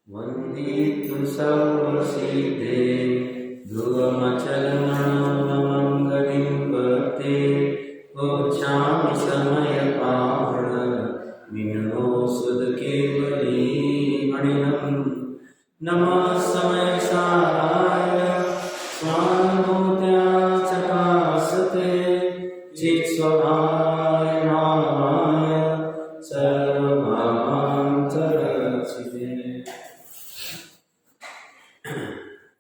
वन्दितु सर्वसिद्धे ध्रुवमचलमणोमङ्गलिं पते गच्छामि समयपावण विनोसुदकेवलीमणिनं नमः समयसाराय स्वानुभूत्या चकासते चित्स्वभावाय नामाय सर्वभावान्तरक्षिते।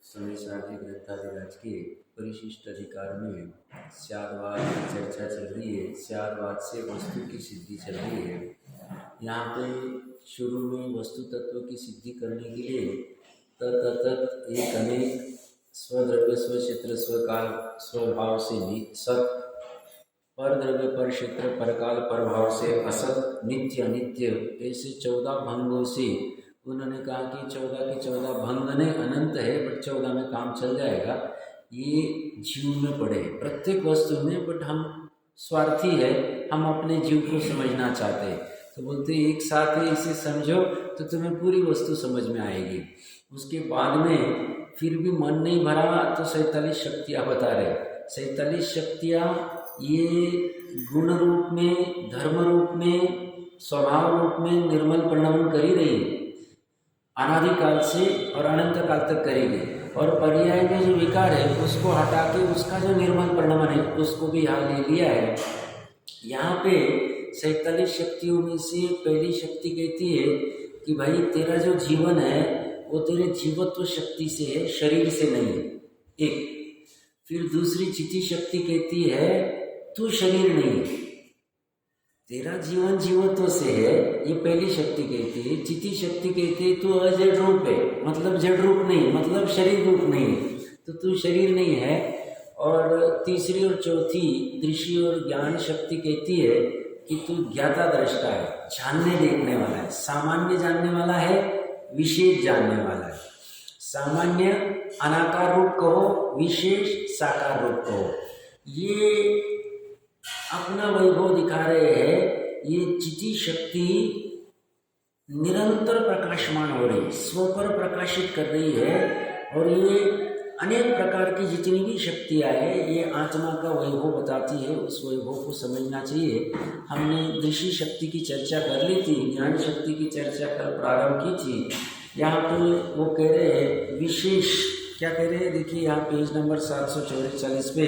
समय सारथी ग्रंथाधिराज के परिशिष्ट अधिकार में स्यादवाद की चर्चा चल रही है। स्यादवाद से वस्तु की सिद्धि चल रही है। यहाँ पे शुरू में वस्तु तत्व की सिद्धि करने के लिए तत् एक अनेक स्वद्रव्य स्वक्षेत्र स्वकाल स्वभाव से सत, पर द्रव्य पर क्षेत्र परकाल परभाव से असत, नित्य अनित्य, ऐसे 14 भंगों से उन्होंने कहा कि 14 के 14 भंग ने अनंत है, बट 14 में काम चल जाएगा। ये जीव में पड़े प्रत्येक वस्तु में, बट हम स्वार्थी है, हम अपने जीव को समझना चाहते हैं, तो बोलते एक साथ ही इसे समझो तो तुम्हें पूरी वस्तु समझ में आएगी। उसके बाद में फिर भी मन नहीं भरा तो 47 शक्तियाँ बता रहे। 47 शक्तियाँ ये गुण रूप में, धर्म रूप में, स्वभाव रूप में निर्मल परिणमन कर ही रही है, अनादिकाल से और अनंत काल तक करेगी। और पर्याय में जो विकार है उसको हटा के उसका जो निर्मल परिणमन है उसको भी यहाँ ले लिया है। यहाँ पे 47 शक्तियों में से पहली शक्ति कहती है कि भाई तेरा जो जीवन है वो तेरे जीवत्व शक्ति से है, शरीर से नहीं है। एक फिर दूसरी चिति शक्ति कहती है तू शरीर नहीं है, तेरा जीवन जीवत्व से है, ये पहली शक्ति कहती है। चिति शक्ति कहती है तू अजड़ रूप है, मतलब जड़ रूप नहीं, मतलब शरीर रूप नहीं है, तो तू शरीर नहीं है। और तीसरी और चौथी दृष्टि और ज्ञान शक्ति कहती है कि तू ज्ञाता दृष्टा है, जानने देखने वाला है, सामान्य जानने वाला है, विशेष जानने वाला है। सामान्य अनाकार रूप कहो, विशेष साकार रूप कहो। ये अपना वैभव दिखा रहे हैं। ये चिति शक्ति निरंतर प्रकाशमान हो रही है, स्व पर प्रकाशित कर रही है। और ये अनेक प्रकार की जितनी भी शक्तियाँ है ये आत्मा का वैभव बताती है, उस वैभव को समझना चाहिए। हमने दृष्टि शक्ति की चर्चा कर ली थी, ज्ञान शक्ति की चर्चा कल प्रारंभ की थी। यहाँ पे वो कह रहे हैं विशेष, क्या कह रहे हैं देखिए यहाँ पेज नंबर 744 पे,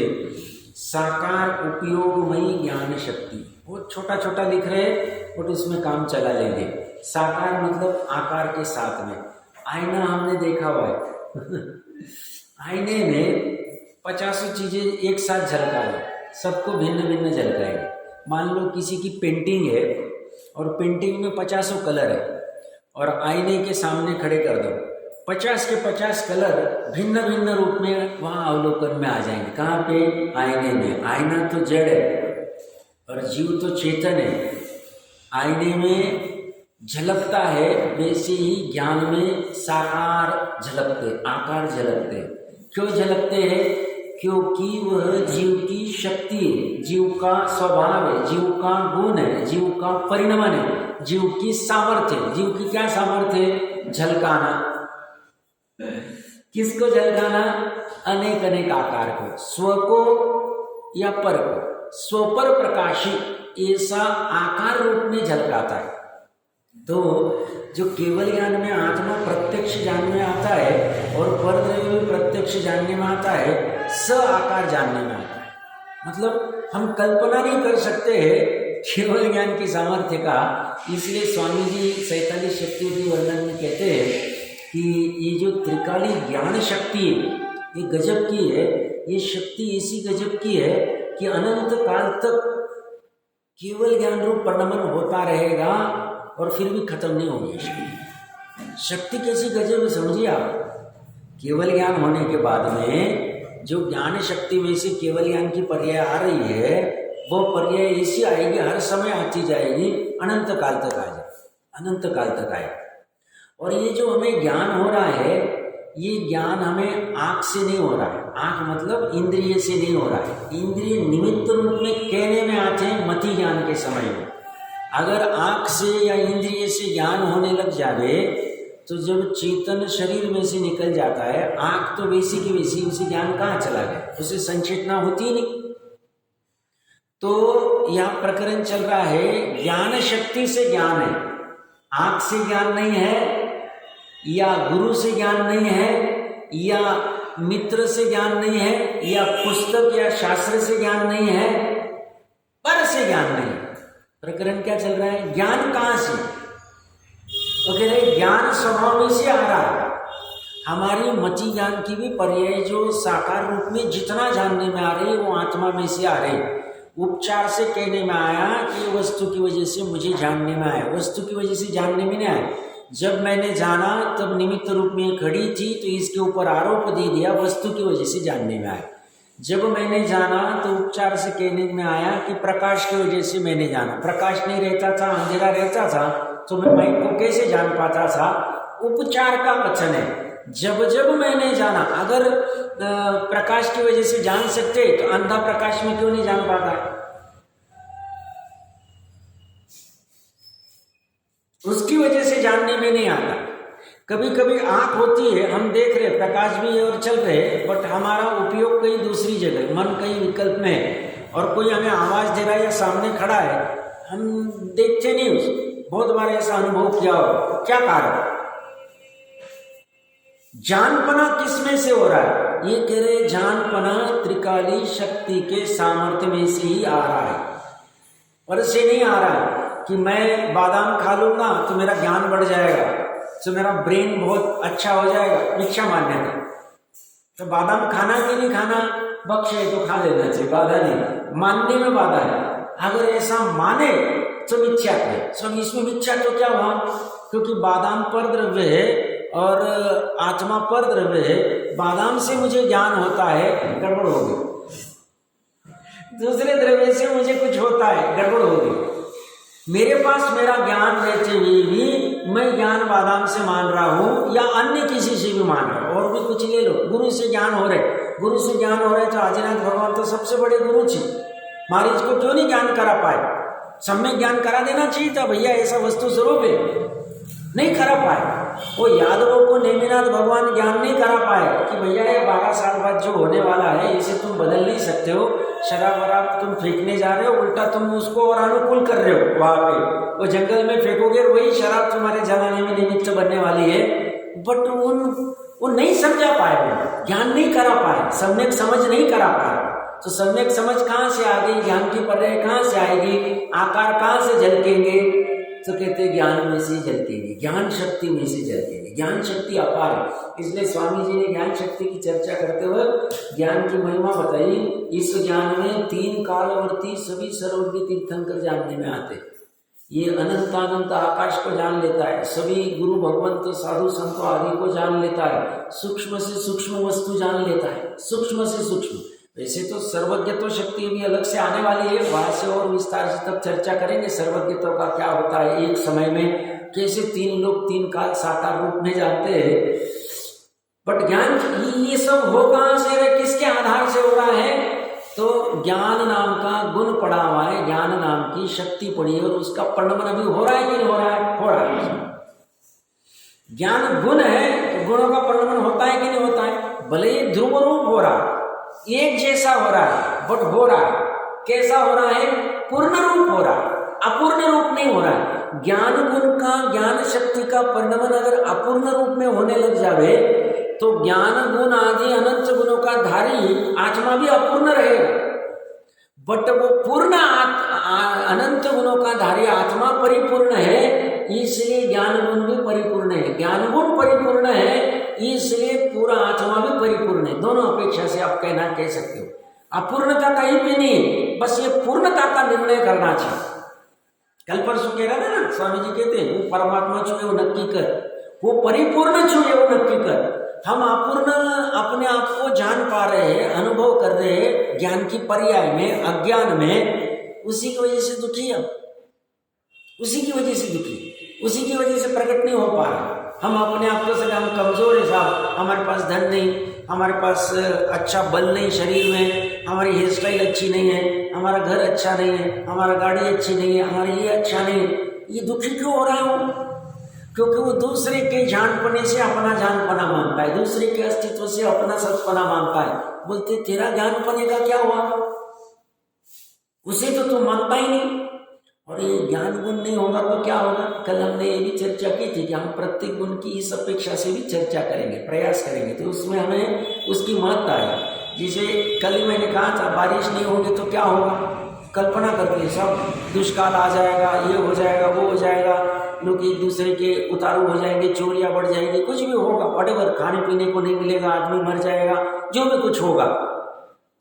साकार उपयोगमयी ज्ञान शक्ति। वो छोटा छोटा लिख रहे हैं बट उसमें काम चला लेंगे। साकार मतलब आकार के साथ में। आईना हमने देखा हुआ है आईने में 50 चीजें एक साथ झलका है, सबको भिन्न भिन्न झलकाएंगे। मान लो किसी की पेंटिंग है और पेंटिंग में 50 कलर है और आईने के सामने खड़े कर दो, 50 के 50 कलर भिन्न भिन्न रूप में वहाँ अवलोकन में आ जाएंगे। कहाँ पे? आईने में। आईना तो जड़ है और जीव तो चेतन है। आईने में झलकता है, वैसे ही ज्ञान में साकार झलकते, आकार झलकते। क्यों झलकते हैं? क्योंकि वह जीव की शक्ति है, जीव का स्वभाव है, जीव का गुण है, जीव का परिणमन है, जीव की सामर्थ्य है। जीव की क्या सामर्थ्य है? झलकाना। किसको झलकाना? अनेक अनेक आकार को, स्व को या पर को, स्व पर प्रकाशित ऐसा आकार रूप में झलकाता है। तो जो केवल ज्ञान में आत्मा प्रत्यक्ष जानने में आता है और परद्रव्य में प्रत्यक्ष जानने में आता है, स आकार जानने में आता है। मतलब हम कल्पना नहीं कर सकते हैं केवल ज्ञान की सामर्थ्य का। इसलिए स्वामी जी 47 शक्तियों के वर्णन में कहते हैं कि ये जो त्रिकाली ज्ञान शक्ति है ये गजब की है। ये शक्ति ऐसी गजब की है कि अनंत काल तक केवल ज्ञान रूप परिणमन होता रहेगा और फिर भी खत्म नहीं होगी। शक्ति कैसी गजब है समझिए आप। केवल ज्ञान होने के बाद में जो ज्ञान शक्ति में से केवल ज्ञान की पर्याय आ रही है, वो पर्याय ऐसी आएगी, हर समय आती जाएगी, अनंत काल तक आ जाए, अनंत काल तक आए। और ये जो हमें ज्ञान हो रहा है, ये ज्ञान हमें आँख से नहीं हो रहा है। आँख मतलब इंद्रिय से नहीं हो रहा है। इंद्रिय निमित्त रूप में कहने में आते हैं मति ज्ञान के समय में। अगर आँख से या इंद्रिय से ज्ञान होने लग जावे तो जब चेतन शरीर में से निकल जाता है, आँख तो वैसी की वैसी, उसे ज्ञान कहाँ चला गया, उसे संचेतना होती नहीं। तो यह प्रकरण चल रहा है, ज्ञान शक्ति से ज्ञान है, आँख से ज्ञान नहीं है, या गुरु से ज्ञान नहीं है, या मित्र से ज्ञान नहीं है, या पुस्तक या शास्त्र से ज्ञान नहीं है, पर से ज्ञान नहीं। प्रकरण क्या चल रहा है, ज्ञान कहाँ से? तो कह रहे ज्ञान स्वभाव में से आ रहा है। हमारी मति ज्ञान की भी पर्याय जो साकार रूप में जितना जानने में आ रही है वो आत्मा में से आ रही। उपचार से कहने में आया कि वस्तु की वजह से मुझे जानने में आया, वस्तु की वजह से जानने में नहीं आया। जब मैंने जाना तब निमित्त रूप में खड़ी थी तो इसके ऊपर आरोप दे दिया, वस्तु की वजह से जानने में आया। जब मैंने जाना तो उपचार से कहने में आया कि प्रकाश की वजह से मैंने जाना, प्रकाश नहीं रहता था, अंधेरा रहता था, तो मैं माइक को कैसे जान पाता था? उपचार का कथन है। जब जब मैंने जाना, अगर प्रकाश की वजह से जान सकते तो अंधा प्रकाश में क्यों नहीं जान पाता? उसकी वजह से जानने में नहीं आता। कभी कभी आंख होती है, हम देख रहे प्रकाश भी और चल रहे, बट हमारा उपयोग कहीं दूसरी जगह, मन कहीं विकल्प में है, और कोई हमें आवाज दे रहा है या सामने खड़ा है, हम देखते नहीं उसे। बहुत बार ऐसा अनुभव किया हो। क्या कारण? जानपना किसमें से हो रहा है? ये कह रहे जानपना त्रिकाली शक्ति के सामर्थ्य में से ही आ रहा है, पर से नहीं आ रहा है कि मैं बादाम खा लूंगा तो मेरा ज्ञान बढ़ जाएगा, तो मेरा ब्रेन बहुत अच्छा हो जाएगा। मिथ्या मान्यता। तो बादाम खाना कि नहीं खाना, बख्श है तो खा लेना चाहिए, बाधा नहीं, मानने में बाधा है। अगर ऐसा माने तो मिथ्या है। सो इसमें मिथ्या तो क्या हुआ? क्योंकि बादाम पर द्रव्य है और आत्मा पर द्रव्य है, बादाम से मुझे ज्ञान होता है, गड़बड़ हो गई। दूसरे द्रव्य से मुझे कुछ होता है, गड़बड़ हो गई। मेरे पास मेरा ज्ञान रहते हुए भी मैं ज्ञान बादाम से मान रहा हूं या अन्य किसी से भी मान रहा हूं। और भी कुछ ले लो, गुरु से ज्ञान हो रहे, गुरु से ज्ञान हो रहे तो आदिनाथ भगवान तो सबसे बड़े गुरु थे, महाराज को क्यों नहीं ज्ञान करा पाए? सम्यक ज्ञान करा देना चाहिए था, भैया ऐसा वस्तु स्वरूप है, नहीं करा पाए। वो यादवों को नेमिनाथ भगवान ज्ञान नहीं करा पाए कि भैया ये 12 साल बाद जो होने वाला है इसे तुम बदल नहीं सकते हो, शराब वराब तुम फेंकने जा रहे हो, उल्टा तुम उसको और अनुकूल कर रहे हो। वहां पे वो जंगल में फेंकोगे और वही शराब तुम्हारे जलाने में निमित्त बनने वाली है। बट वो नहीं समझा पाए, वो ज्ञान नहीं करा पाए, सम्यक समझ नहीं करा पाए। तो सम्यक समझ कहाँ से आ गई? ज्ञान की पर्याय कहाँ से आएगी? आकार कहाँ से झलकेंगे? तो कहते ज्ञान में से झलकेंगे, ज्ञान शक्ति में से झलकेंगे। ज्ञान शक्ति अपार है। इसलिए स्वामी जी ने ज्ञान शक्ति की चर्चा करते हुए ज्ञान की महिमा बताई। इस ज्ञान में 3 कालवर्ती सभी सर्वज्ञ तीर्थंकर जानने में आते। ये अनंत अनंत आकाश को जान लेता है, सभी गुरु भगवंत साधु संतों आदि को जान लेता है, सूक्ष्म से सूक्ष्म वस्तु जान लेता है, सूक्ष्म से सूक्ष्म। वैसे तो सर्वज्ञत्व शक्ति भी अलग से आने वाली है, वहां से और विस्तार से तब चर्चा करेंगे सर्वज्ञत्व का क्या होता है, एक समय में कैसे 3 लोग 3 काल साकार रूप में जानते हैं। बट ज्ञान ये सब हो कहाँ से, किसके आधार से हो रहा है? तो ज्ञान नाम का गुण पड़ा हुआ है, ज्ञान नाम की शक्ति पड़ी है, और उसका परिणमन अभी हो रहा है कि नहीं हो रहा है? हो रहा है। ज्ञान गुण है तो गुणों का परिणमन होता है कि नहीं होता है? भले ही ध्रुव रूप हो रहा है, एक जैसा हो रहा है, बट हो रहा है। कैसा हो रहा है? पूर्ण रूप हो रहा है, अपूर्ण रूप नहीं हो रहा है। ज्ञान गुण का, ज्ञान शक्ति का परिणमन अगर अपूर्ण रूप में होने लग जावे तो ज्ञान गुण आदि अनंत गुणों का धारी आत्मा भी अपूर्ण रहेगा। बट वो पूर्ण अनंत गुणों का धारी आत्मा परिपूर्ण है, इसलिए ज्ञान गुण भी परिपूर्ण है। ज्ञान गुण परिपूर्ण है इसलिए पूरा आत्मा भी परिपूर्ण है। दोनों अपेक्षा से आप कह सकते हो। अपूर्णता कहीं भी नहीं, बस ये पूर्णता का निर्णय करना चाहिए। कल परसों कह रहा था ना, स्वामी जी कहते हैं वो परमात्मा छू वो नक्की कर, वो परिपूर्ण छू वो नक्की कर। हम अपूर्ण अपने आप को जान पा रहे हैं, अनुभव कर रहे हैं ज्ञान की पर्याय में, अज्ञान में, उसी की वजह से दुखी हम, उसी की वजह से दुखी, उसी की वजह से प्रकट नहीं हो पा रहा। हम अपने आप को से हम कमजोर है साहब, हमारे पास धन नहीं, हमारे पास अच्छा बल नहीं शरीर में, हमारी हेयर स्टाइल अच्छी नहीं है, हमारा घर अच्छा नहीं है, हमारा गाड़ी अच्छी नहीं है, हमारा ये अच्छा नहीं है, ये दुखी क्यों हो रहा है वो? क्योंकि वो दूसरे के जानपने से अपना जानपना मानता है, दूसरे के अस्तित्व से अपना सत्पना मानता है। बोलते तेरा जानपने का क्या हुआ, उसे तो तू मानता ही नहीं। और ये ज्ञान गुण नहीं होगा तो क्या होगा? कल हमने ये भी चर्चा की थी कि हम प्रत्येक गुण की इस अपेक्षा से भी चर्चा करेंगे, प्रयास करेंगे, तो उसमें हमें उसकी महत्ता है। जिसे कल मैंने कहा था बारिश नहीं होगी तो क्या होगा, कल्पना करके सब दुष्काल आ जाएगा, ये हो जाएगा, वो हो जाएगा, लोग एक दूसरे के उतारू हो जाएंगे, चोरियां बढ़ जाएंगी, कुछ भी होगा, व्हाटएवर, खाने पीने को नहीं मिलेगा, आदमी मर जाएगा, जो भी कुछ होगा।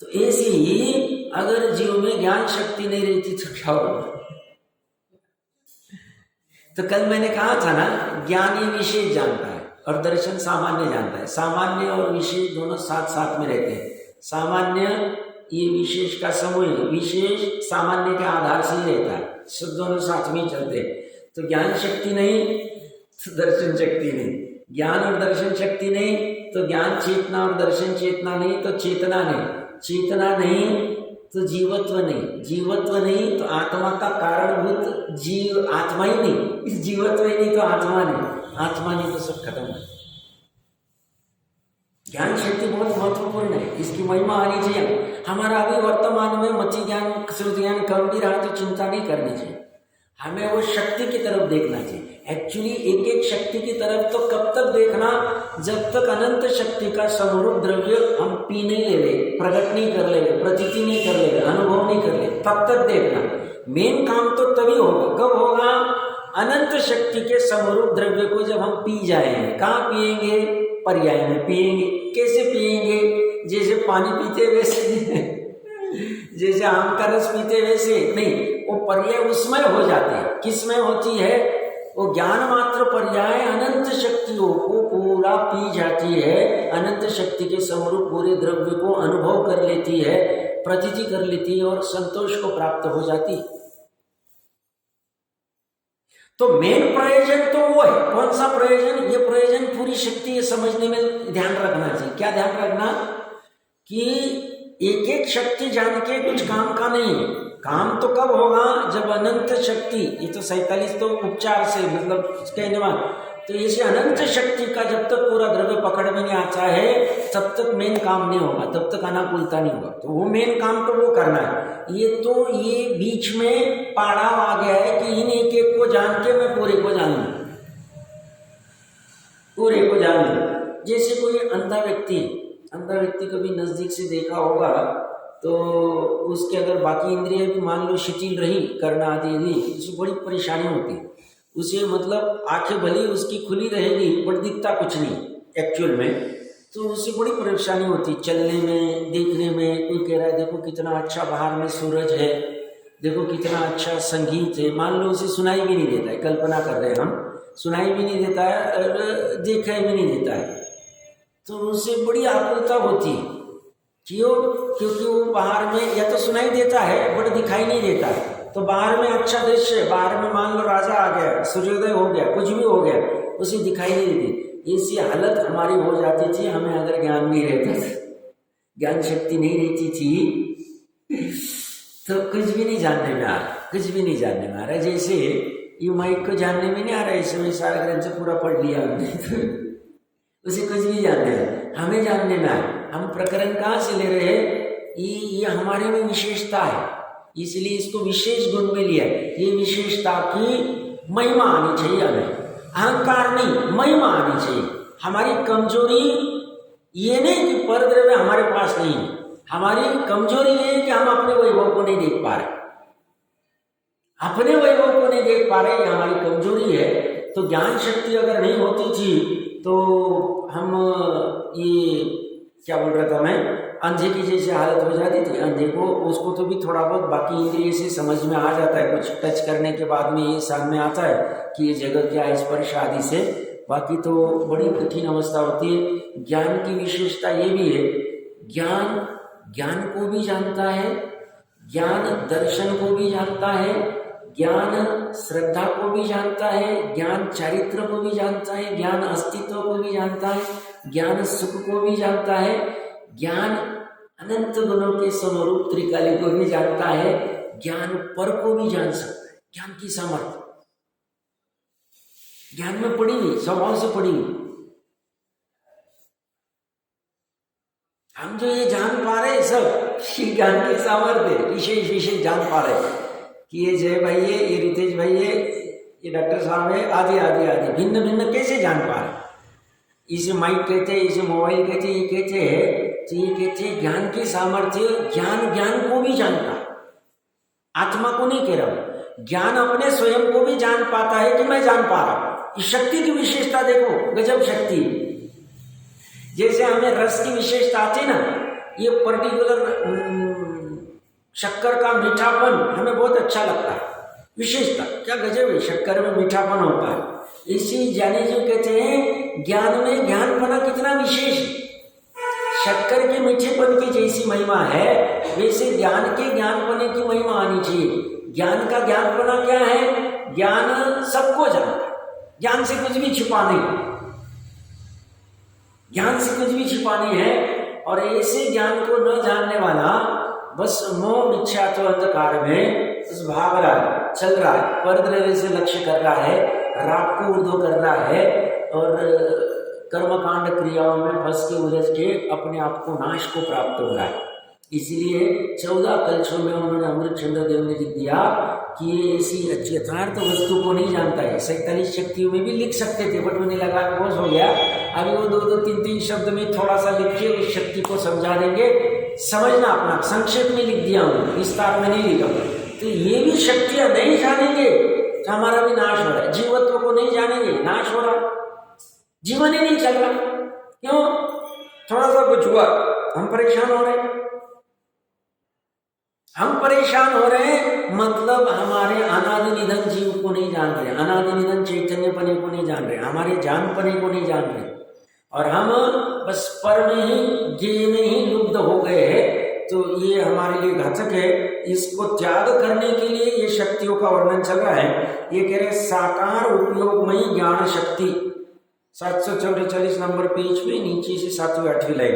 तो ऐसे ही अगर जीव में ज्ञान शक्ति नहीं रहती तो क्या होगा? तो कल मैंने कहा था ना, ज्ञानी विशेष जानता है और दर्शन सामान्य जानता है। सामान्य और विशेष दोनों साथ साथ में रहते हैं। सामान्य ये विशेष का समूह है, विशेष सामान्य के आधार से ही रहता है, सब दोनों साथ में चलते हैं। तो ज्ञान शक्ति नहीं तो दर्शन शक्ति नहीं, ज्ञान और दर्शन शक्ति नहीं तो ज्ञान चेतना और दर्शन चेतना नहीं तो चेतना नहीं, चेतना नहीं तो जीवत्व नहीं, जीवत्व नहीं तो आत्मा का कारणभूत जीव आत्मा ही नहीं, इस जीवत्व ही नहीं तो आत्मा नहीं, आत्मा नहीं तो सब खत्म है। ज्ञान शक्ति बहुत महत्वपूर्ण है, इसकी महिमा आनी चाहिए। हमारा अभी वर्तमान में मति ज्ञान श्रुति ज्ञान कम भी रहा तो चिंता नहीं करनी चाहिए, हमें वो शक्ति की तरफ देखना चाहिए। एक्चुअली एक एक शक्ति की तरफ तो कब तक देखना, जब तक अनंत शक्ति का समरूप द्रव्य हम पी नहीं ले रहे, प्रकट नहीं कर ले, प्रतीति नहीं कर ले, अनुभव नहीं कर ले, तब तक देखना। मेन काम तो तभी होगा, कब होगा? अनंत शक्ति के समरूप द्रव्य को जब हम पी जाएंगे। कहाँ पिएंगे? पर्याय में पिएंगे। कैसे पिएंगे? जैसे पानी पीते वैसे जैसे आम का रस पीते वैसे नहीं, वो पर्याय उसमें हो जाते हैं। किसमें होती है? वो ज्ञान मात्र पर्याय अनंत शक्तियों को पूरा पी जाती है, अनंत शक्ति के समरूप पूरे द्रव्य को अनुभव कर लेती है, प्रतीति कर लेती है और संतोष को प्राप्त हो जाती। तो मेन प्रयोजन तो वो है। कौन सा प्रयोजन? ये प्रयोजन पूरी शक्ति समझने में ध्यान रखना चाहिए। क्या ध्यान रखना? कि एक एक शक्ति जान के कुछ काम का नहीं, काम तो कब होगा? जब अनंत शक्ति, ये तो 47 तो उपचार से मतलब कहने वाला, तो इसे अनंत शक्ति का जब तक पूरा द्रव्य पकड़ में नहीं आता है तब तक मेन काम नहीं होगा, तब तक अनुकूलता नहीं होगा। तो वो मेन काम तो वो करना है। ये बीच में पड़ाव आ गया है कि इन एक एक को जान के मैं पूरे को जान लूं, पूरे को जान लूं। जैसे कोई अंधा व्यक्ति कभी नजदीक से देखा होगा तो उसके अगर बाकी इंद्रियां भी मान लो शिथिल रही, करना आदि रही, उसको बड़ी परेशानी होती है। उसे मतलब आंखें भली उसकी खुली रहेगी बट दिखता कुछ नहीं एक्चुअल में, तो उससे बड़ी परेशानी होती चलने में, देखने में। कोई कह रहा है देखो कितना अच्छा बाहर में सूरज है, देखो कितना अच्छा संगीत है, मान लो उसे सुनाई भी नहीं देता है, कल्पना कर रहे हैं हम, सुनाई भी नहीं देता है और दिखाई भी नहीं देता है, तो उससे बड़ी आकुलता होती है। क्यों? क्योंकि वो बाहर में या तो सुनाई देता है बट दिखाई नहीं देता है। तो बाहर में अच्छा दृश्य, बाहर में मान लो राजा आ गया, सूर्योदय हो गया, कुछ भी हो गया, उसे दिखाई नहीं देती। ऐसी हालत हमारी हो जाती थी हमें अगर ज्ञान नहीं रहता था, ज्ञान शक्ति नहीं रहती थी तो कुछ भी नहीं जानने में आ रहा, कुछ भी नहीं जानने में आ रहा। जैसे ये माइक को जानने में नहीं आ रहा है, इसमें सारा ग्रंथ से पूरा पढ़ लिया हमने उसे कुछ भी जानने में, हमें जानने में आए। हम प्रकरण कहाँ से ले रहे हैं? ये हमारे में विशेषता है, इसलिए इसको विशेष गुण में लिया। ये विशेषता की महिमा आनी चाहिए हमें, अहंकार नहीं, महिमा आनी चाहिए। हमारी कमजोरी ये नहीं कि परद्रव्य हमारे पास नहीं है, हमारी कमजोरी ये है कि हम अपने वैभव को नहीं देख पा रहे, अपने वैभव को नहीं देख पा रहे, ये हमारी कमजोरी है। तो ज्ञान शक्ति अगर नहीं होती थी तो हम ये क्या बोल रहा था मैं, अंधे की जैसी हालत हो जाती थी। अंधे को उसको तो भी थोड़ा बहुत बाकी इंद्रिय से समझ में आ जाता है, कुछ टच करने के बाद में ये सामने आता है कि ये जगह क्या है, स्पर्श आदि से। बाकी तो बड़ी कठिन अवस्था होती है। ज्ञान की विशेषता ये भी है, ज्ञान को भी जानता है, ज्ञान दर्शन को भी जानता है, ज्ञान श्रद्धा को भी जानता है, ज्ञान चारित्र को भी जानता है, ज्ञान अस्तित्व को भी जानता है, ज्ञान सुख को भी जानता है, ज्ञान अनंत गुणों के समरूप त्रिकाली को भी जानता है, ज्ञान पर को भी जान सकता है। ज्ञान की सामर्थ्य ज्ञान में पड़ी हुई, स्वभाव से पड़ी हुई। हम जो ये जान पा रहे सब ज्ञान की सामर्थ्य विशेष विशेष जान पा रहे कि ये जय भाई है, ये रितेश भाई है, ये डॉक्टर साहब है, आदि आदि आदि भिन्न भिन्न कैसे जान पा रहे। इसे माइक कहते हैं, इसे मोबाइल कहते हैं, ये कहते हैं, तो ये कहते हैं ज्ञान की सामर्थ्य। ज्ञान ज्ञान को भी जानता है, आत्मा को नहीं कह रहा हूं, ज्ञान अपने स्वयं को भी जान पाता है कि मैं जान पा रहा हूं। इस शक्ति की विशेषता देखो, गजब शक्ति। जैसे हमें रस की विशेषता आती ना, ये पर्टिकुलर शक्कर का मीठापन हमें बहुत अच्छा लगता है, विशेषता क्या गजब है, शक्कर में मीठापन होता है। इसी ज्ञानी जी कहते हैं ज्ञान में ज्ञानपना कितना विशेष है। शक्कर के मीठेपन की जैसी महिमा है, वैसे ज्ञान के ज्ञानपने की महिमा आनी चाहिए। ज्ञान का ज्ञानपना क्या है? ज्ञान सबको जानता है, ज्ञान से कुछ भी छुपा नहीं, ज्ञान से कुछ भी छिपा नहीं है। और ऐसे ज्ञान को न जानने वाला बस मोह मिथ्या तो अंधकार में बस भाग रहा है, चल रहा है, परद्रव्य से लक्ष्य कर रहा है, रात को उर्दो कर रहा है और कर्मकांड क्रियाओं में फंस के उलझ के अपने आप को नाश को प्राप्त हो रहा है। इसलिए 14 कलशों में उन्होंने अमृत चंद्र देव ने लिख दिया कि ये ऐसी अच्छी यथार्थ वस्तु को नहीं जानता है। 47 शक्तियों में भी लिख सकते थे, बट उन्हें लगा बहुत हो गया, अभी वो 2-2, 3-3 शब्द में थोड़ा सा लिख के उस शक्ति को समझा देंगे। समझना अपना, संक्षेप में लिख दिया हूँ, विस्तार में नहीं लिखा। तो ये भी शक्तियां नहीं जानेंगे तो हमारा भी नाश हो रहा है। जीवत्व को नहीं जानेंगे, नाश हो रहा, जीवन ही नहीं चल रहा। क्यों? थोड़ा सा कुछ हुआ हम परेशान हो रहे हैं, हम परेशान हो रहे हैं, मतलब हमारे अनादि निधन जीव को नहीं जान रहे, अनादि निधन चैतन्य पने को नहीं जान रहे, हमारे जान पने को नहीं जान रहे, और हम बस पर में ही, ज्ञेय में ही लुप्त हो गए हैं। तो ये हमारे लिए घातक है। इसको त्याग करने के लिए ये शक्तियों का वर्णन चल रहा है। ये कह रहे साकार उपयोगमयी ज्ञान शक्ति, 744 नंबर पेज पे नीचे से 7वीं-8वीं लाइन,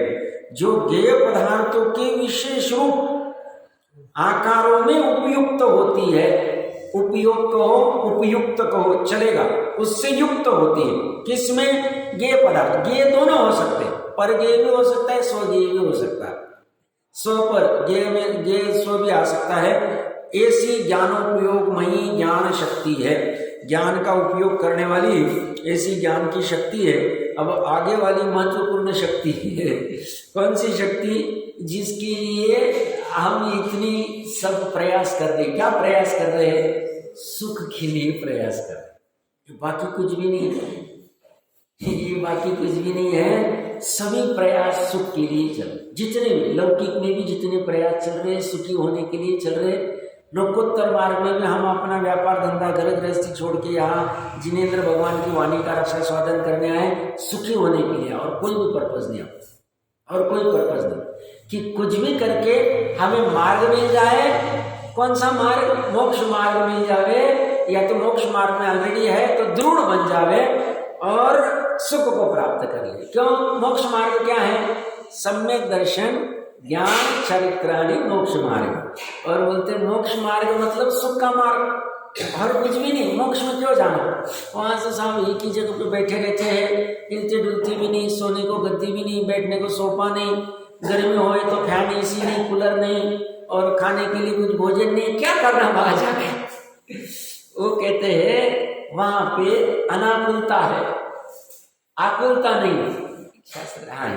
जो ज्ञेय पदार्थों के विशेष रूप आकारों में उपयुक्त होती है। उपयुक्त हो, उपयुक्त कहो चलेगा, उससे युक्त होती है। किसमें? ज्ञेय पदार्थ। ज्ञेय दोनों हो सकते हैं, पर ज्ञेय भी हो सकता है, स्वज्ञेय भी हो सकता है। स्व पर ज्ञेय में ज्ञेय स्व भी आ सकता है। ऐसी ज्ञानोपयोगमयी ज्ञान शक्ति है, ज्ञान का उपयोग करने वाली ऐसी ज्ञान की शक्ति है। अब आगे वाली महत्वपूर्ण शक्ति है। कौन सी शक्ति? जिसके लिए हम इतनी सब प्रयास कर रहे हैं। क्या प्रयास कर रहे हैं? सुख के लिए प्रयास कर रहे हैं, बाकी कुछ भी नहीं है। ये बाकी कुछ भी नहीं है, सभी प्रयास सुख के लिए चल रहे। जितने भी लौकिक में भी जितने प्रयास चल रहे हैं सुखी होने के लिए चल रहे। लोकोत्तर मार्ग में भी हम अपना व्यापार धंधा घर गृहस्थी छोड़ के यहाँ जिनेंद्र भगवान की वाणी का रक्षा स्वादन करने आए, सुखी होने के लिए, और कोई भी पर्पज नहीं, और कोई पर्पज नहीं कि कुछ भी करके हमें मार्ग मिल जाए। कौन सा मार्ग? मोक्ष मार्ग मिल जावे, या तो मोक्ष मार्ग में ऑलरेडी है तो दृढ़ बन जावे और सुख को प्राप्त कर ले। क्यों? मोक्ष मार्ग क्या है? सम्यक दर्शन ज्ञान चरित्राणि मोक्ष मार्ग। और बोलते मोक्ष मार्ग मतलब सुख का मार्ग, और कुछ भी नहीं। मोक्ष में क्यों जाना? वहां से साहब एक ही जगह पे बैठे रहते हैं, हिलते डुलते भी नहीं, सोने को गद्दी भी नहीं, बैठने को सोफा नहीं, गर्मी हो तो फैन एसी नहीं, कूलर नहीं, और खाने के लिए कुछ भोजन नहीं। क्या करना वहां जाके? वो कहते हैं वहां पे अनाकुलता है, आकुलता नहीं। शास्त्र हाँ,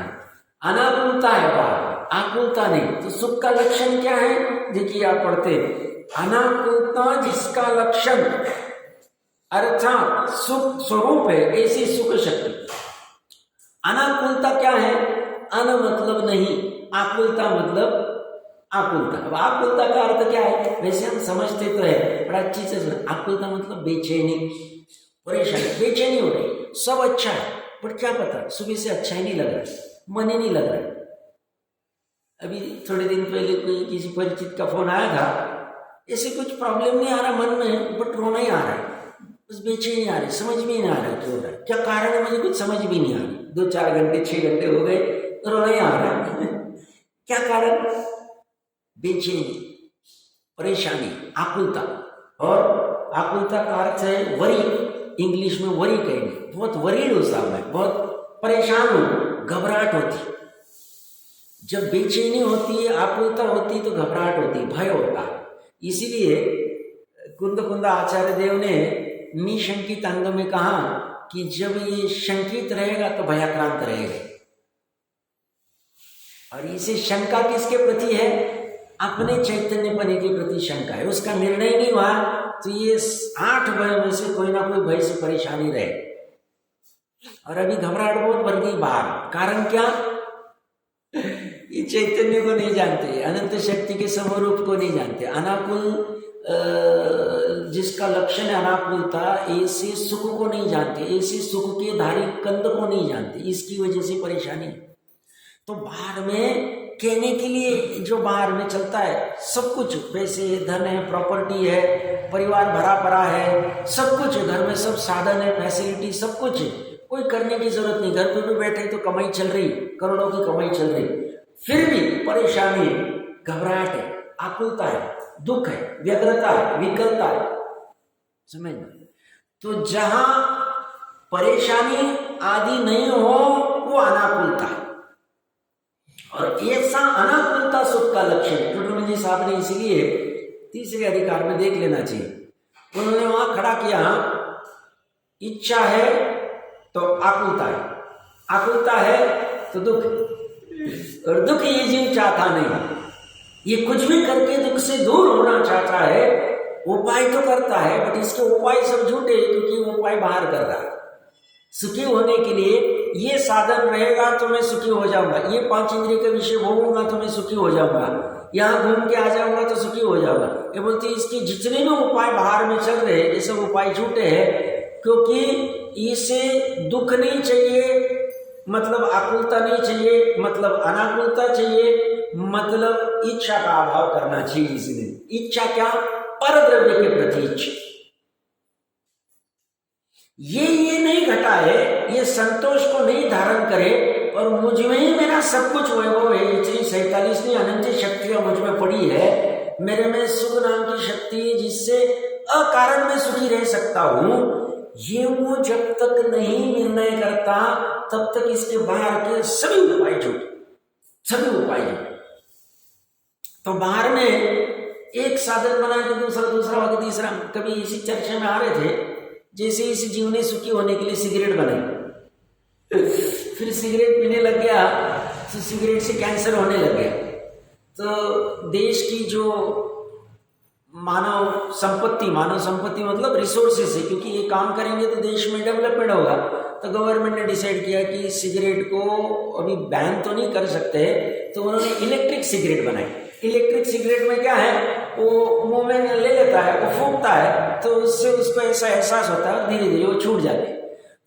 अनाकुलता है वहां, आकुलता नहीं। तो सुख का लक्षण क्या है? देखिए आप पढ़ते, अनाकुलता जिसका लक्षण अर्थात सुख स्वरूप है, ऐसी सुख शक्ति। अनाकुलता क्या है? अन मतलब नहीं, आकुलता मतलब आकुलता। अब आकुलता का अर्थ क्या है? वैसे हम समझते तो है, बड़ा अच्छी से आकुलता मतलब बेचैनी, परेशानी, बेचैनी हो रही। सब अच्छा है बट क्या पता सुबह से अच्छा ही नहीं लग रहा, मन ही नहीं लग रहा। अभी थोड़े दिन पहले कोई किसी परिचित का फोन आया था, ऐसे कुछ प्रॉब्लम नहीं आ रहा मन में, बट रोना ही आ रहा है, बस बेचैनी आ रही, समझ में नहीं आ रहा क्यों हो रहा है, क्या कारण है, मुझे कुछ समझ भी नहीं आ रहा। 2-4 घंटे 6 घंटे हो गए, रोना ही आ रहा है क्या कारण? बेचैनी, परेशानी, आकुलता। और आकुलता का अर्थ है वरी, इंग्लिश में वरी कहेंगे, बहुत वरीड हो साहब मैं, बहुत परेशान हूँ, घबराहट होती। जब बेचैनी होती है, आकुलता होती है, तो घबराहट होती है, भय होता है। इसीलिए कुंद आचार्य देव ने निशंकित अंग में कहा कि जब ये शंकित रहेगा तो भयाक्रांत रहेगा। और इसे शंका किसके प्रति है? अपने चैतन्यपने के प्रति शंका है। उसका निर्णय नहीं हुआ तो ये 8 भय में से कोई ना कोई भय से परेशानी रहे। और अभी घबराहट बहुत बढ़ गई बाहर, कारण क्या? ये चैतन्य को नहीं जानते, अनंत शक्ति के समरूप को नहीं जानते। अनाकुल जिसका लक्षण है अनाकुलता, ऐसे सुख को नहीं जानते, ऐसे सुख के धारी कंद को नहीं जानते, इसकी वजह से परेशानी। तो बाहर में कहने के लिए जो बाहर में चलता है सब कुछ, पैसे धन है, प्रॉपर्टी है, परिवार भरा पड़ा है, सब कुछ घर में, सब साधन है, फैसिलिटी सब कुछ है, कोई करने की जरूरत नहीं, घर पे भी बैठे तो कमाई चल रही, करोड़ों की कमाई चल रही, फिर भी परेशानी है, घबराहट है, आकुलता है, दुख है, व्यग्रता है, विकलता है, समझ में। तो जहां परेशानी आदि नहीं हो वो अनाकुलता है। और ऐसा अनाकुलता सुख का लक्षण है। टुटुमल जी साहब ने इसीलिए तीसरे अधिकार में देख लेना चाहिए, उन्होंने वहां खड़ा किया, इच्छा है तो आकुलता है, आकुलता है तो दुख, और दुख ये जीव चाहता नहीं, ये कुछ भी करके दुख से दूर होना चाहता है, उपाय तो करता है, बट इसके उपाय सब झूठे, क्योंकि उपाय बाहर कर रहा है। सुखी होने के लिए ये साधन रहेगा तो मैं सुखी हो जाऊंगा, ये 5 इंद्रिय का विषय भोगूंगा तो मैं सुखी हो जाऊंगा, यहाँ घूम के आ जाऊंगा तो सुखी हो जाऊंगा। ये बोलते इसके जितने भी उपाय बाहर में चल रहे हैं ये सब उपाय झूठे हैं, क्योंकि इसे दुख नहीं चाहिए, मतलब आकुलता नहीं चाहिए, मतलब अनाकुलता चाहिए, मतलब इच्छा का अभाव करना चाहिए। इसने इच्छा क्या? पर द्रव्य के प्रति इच्छा। ये नहीं घटा है, ये संतोष को नहीं धारण करे, और मुझ में ही मेरा सब कुछ वैभव है, इतनी 47 अनंत शक्तियां मुझ में पड़ी है, मेरे में सुख नाम की शक्ति है जिससे अकारण में सुखी रह सकता हूं, ये वो जब तक नहीं निर्णय करता तब तक इसके बाहर के सभी उपाय झूठे, सभी उपाय झूठे। तो बाहर में एक साधन बना के दूसरा वक्त तीसरा, कभी इसी चर्चा में आ रहे थे, जैसे इस जीव ने सुखी होने के लिए सिगरेट बनाई, फिर सिगरेट पीने लग गया तो सिगरेट से कैंसर होने लग गया। तो देश की जो मानव संपत्ति मतलब रिसोर्सेस है, क्योंकि ये काम करेंगे तो देश में डेवलपमेंट होगा, तो गवर्नमेंट ने डिसाइड किया कि सिगरेट को अभी बैन तो नहीं कर सकते, तो उन्होंने इलेक्ट्रिक सिगरेट बनाई। इलेक्ट्रिक सिगरेट में क्या है, वो मुंह में ले लेता है, वो फूंकता है, तो उससे उसको ऐसा एहसास होता है, धीरे धीरे वो छूट जाते हैं।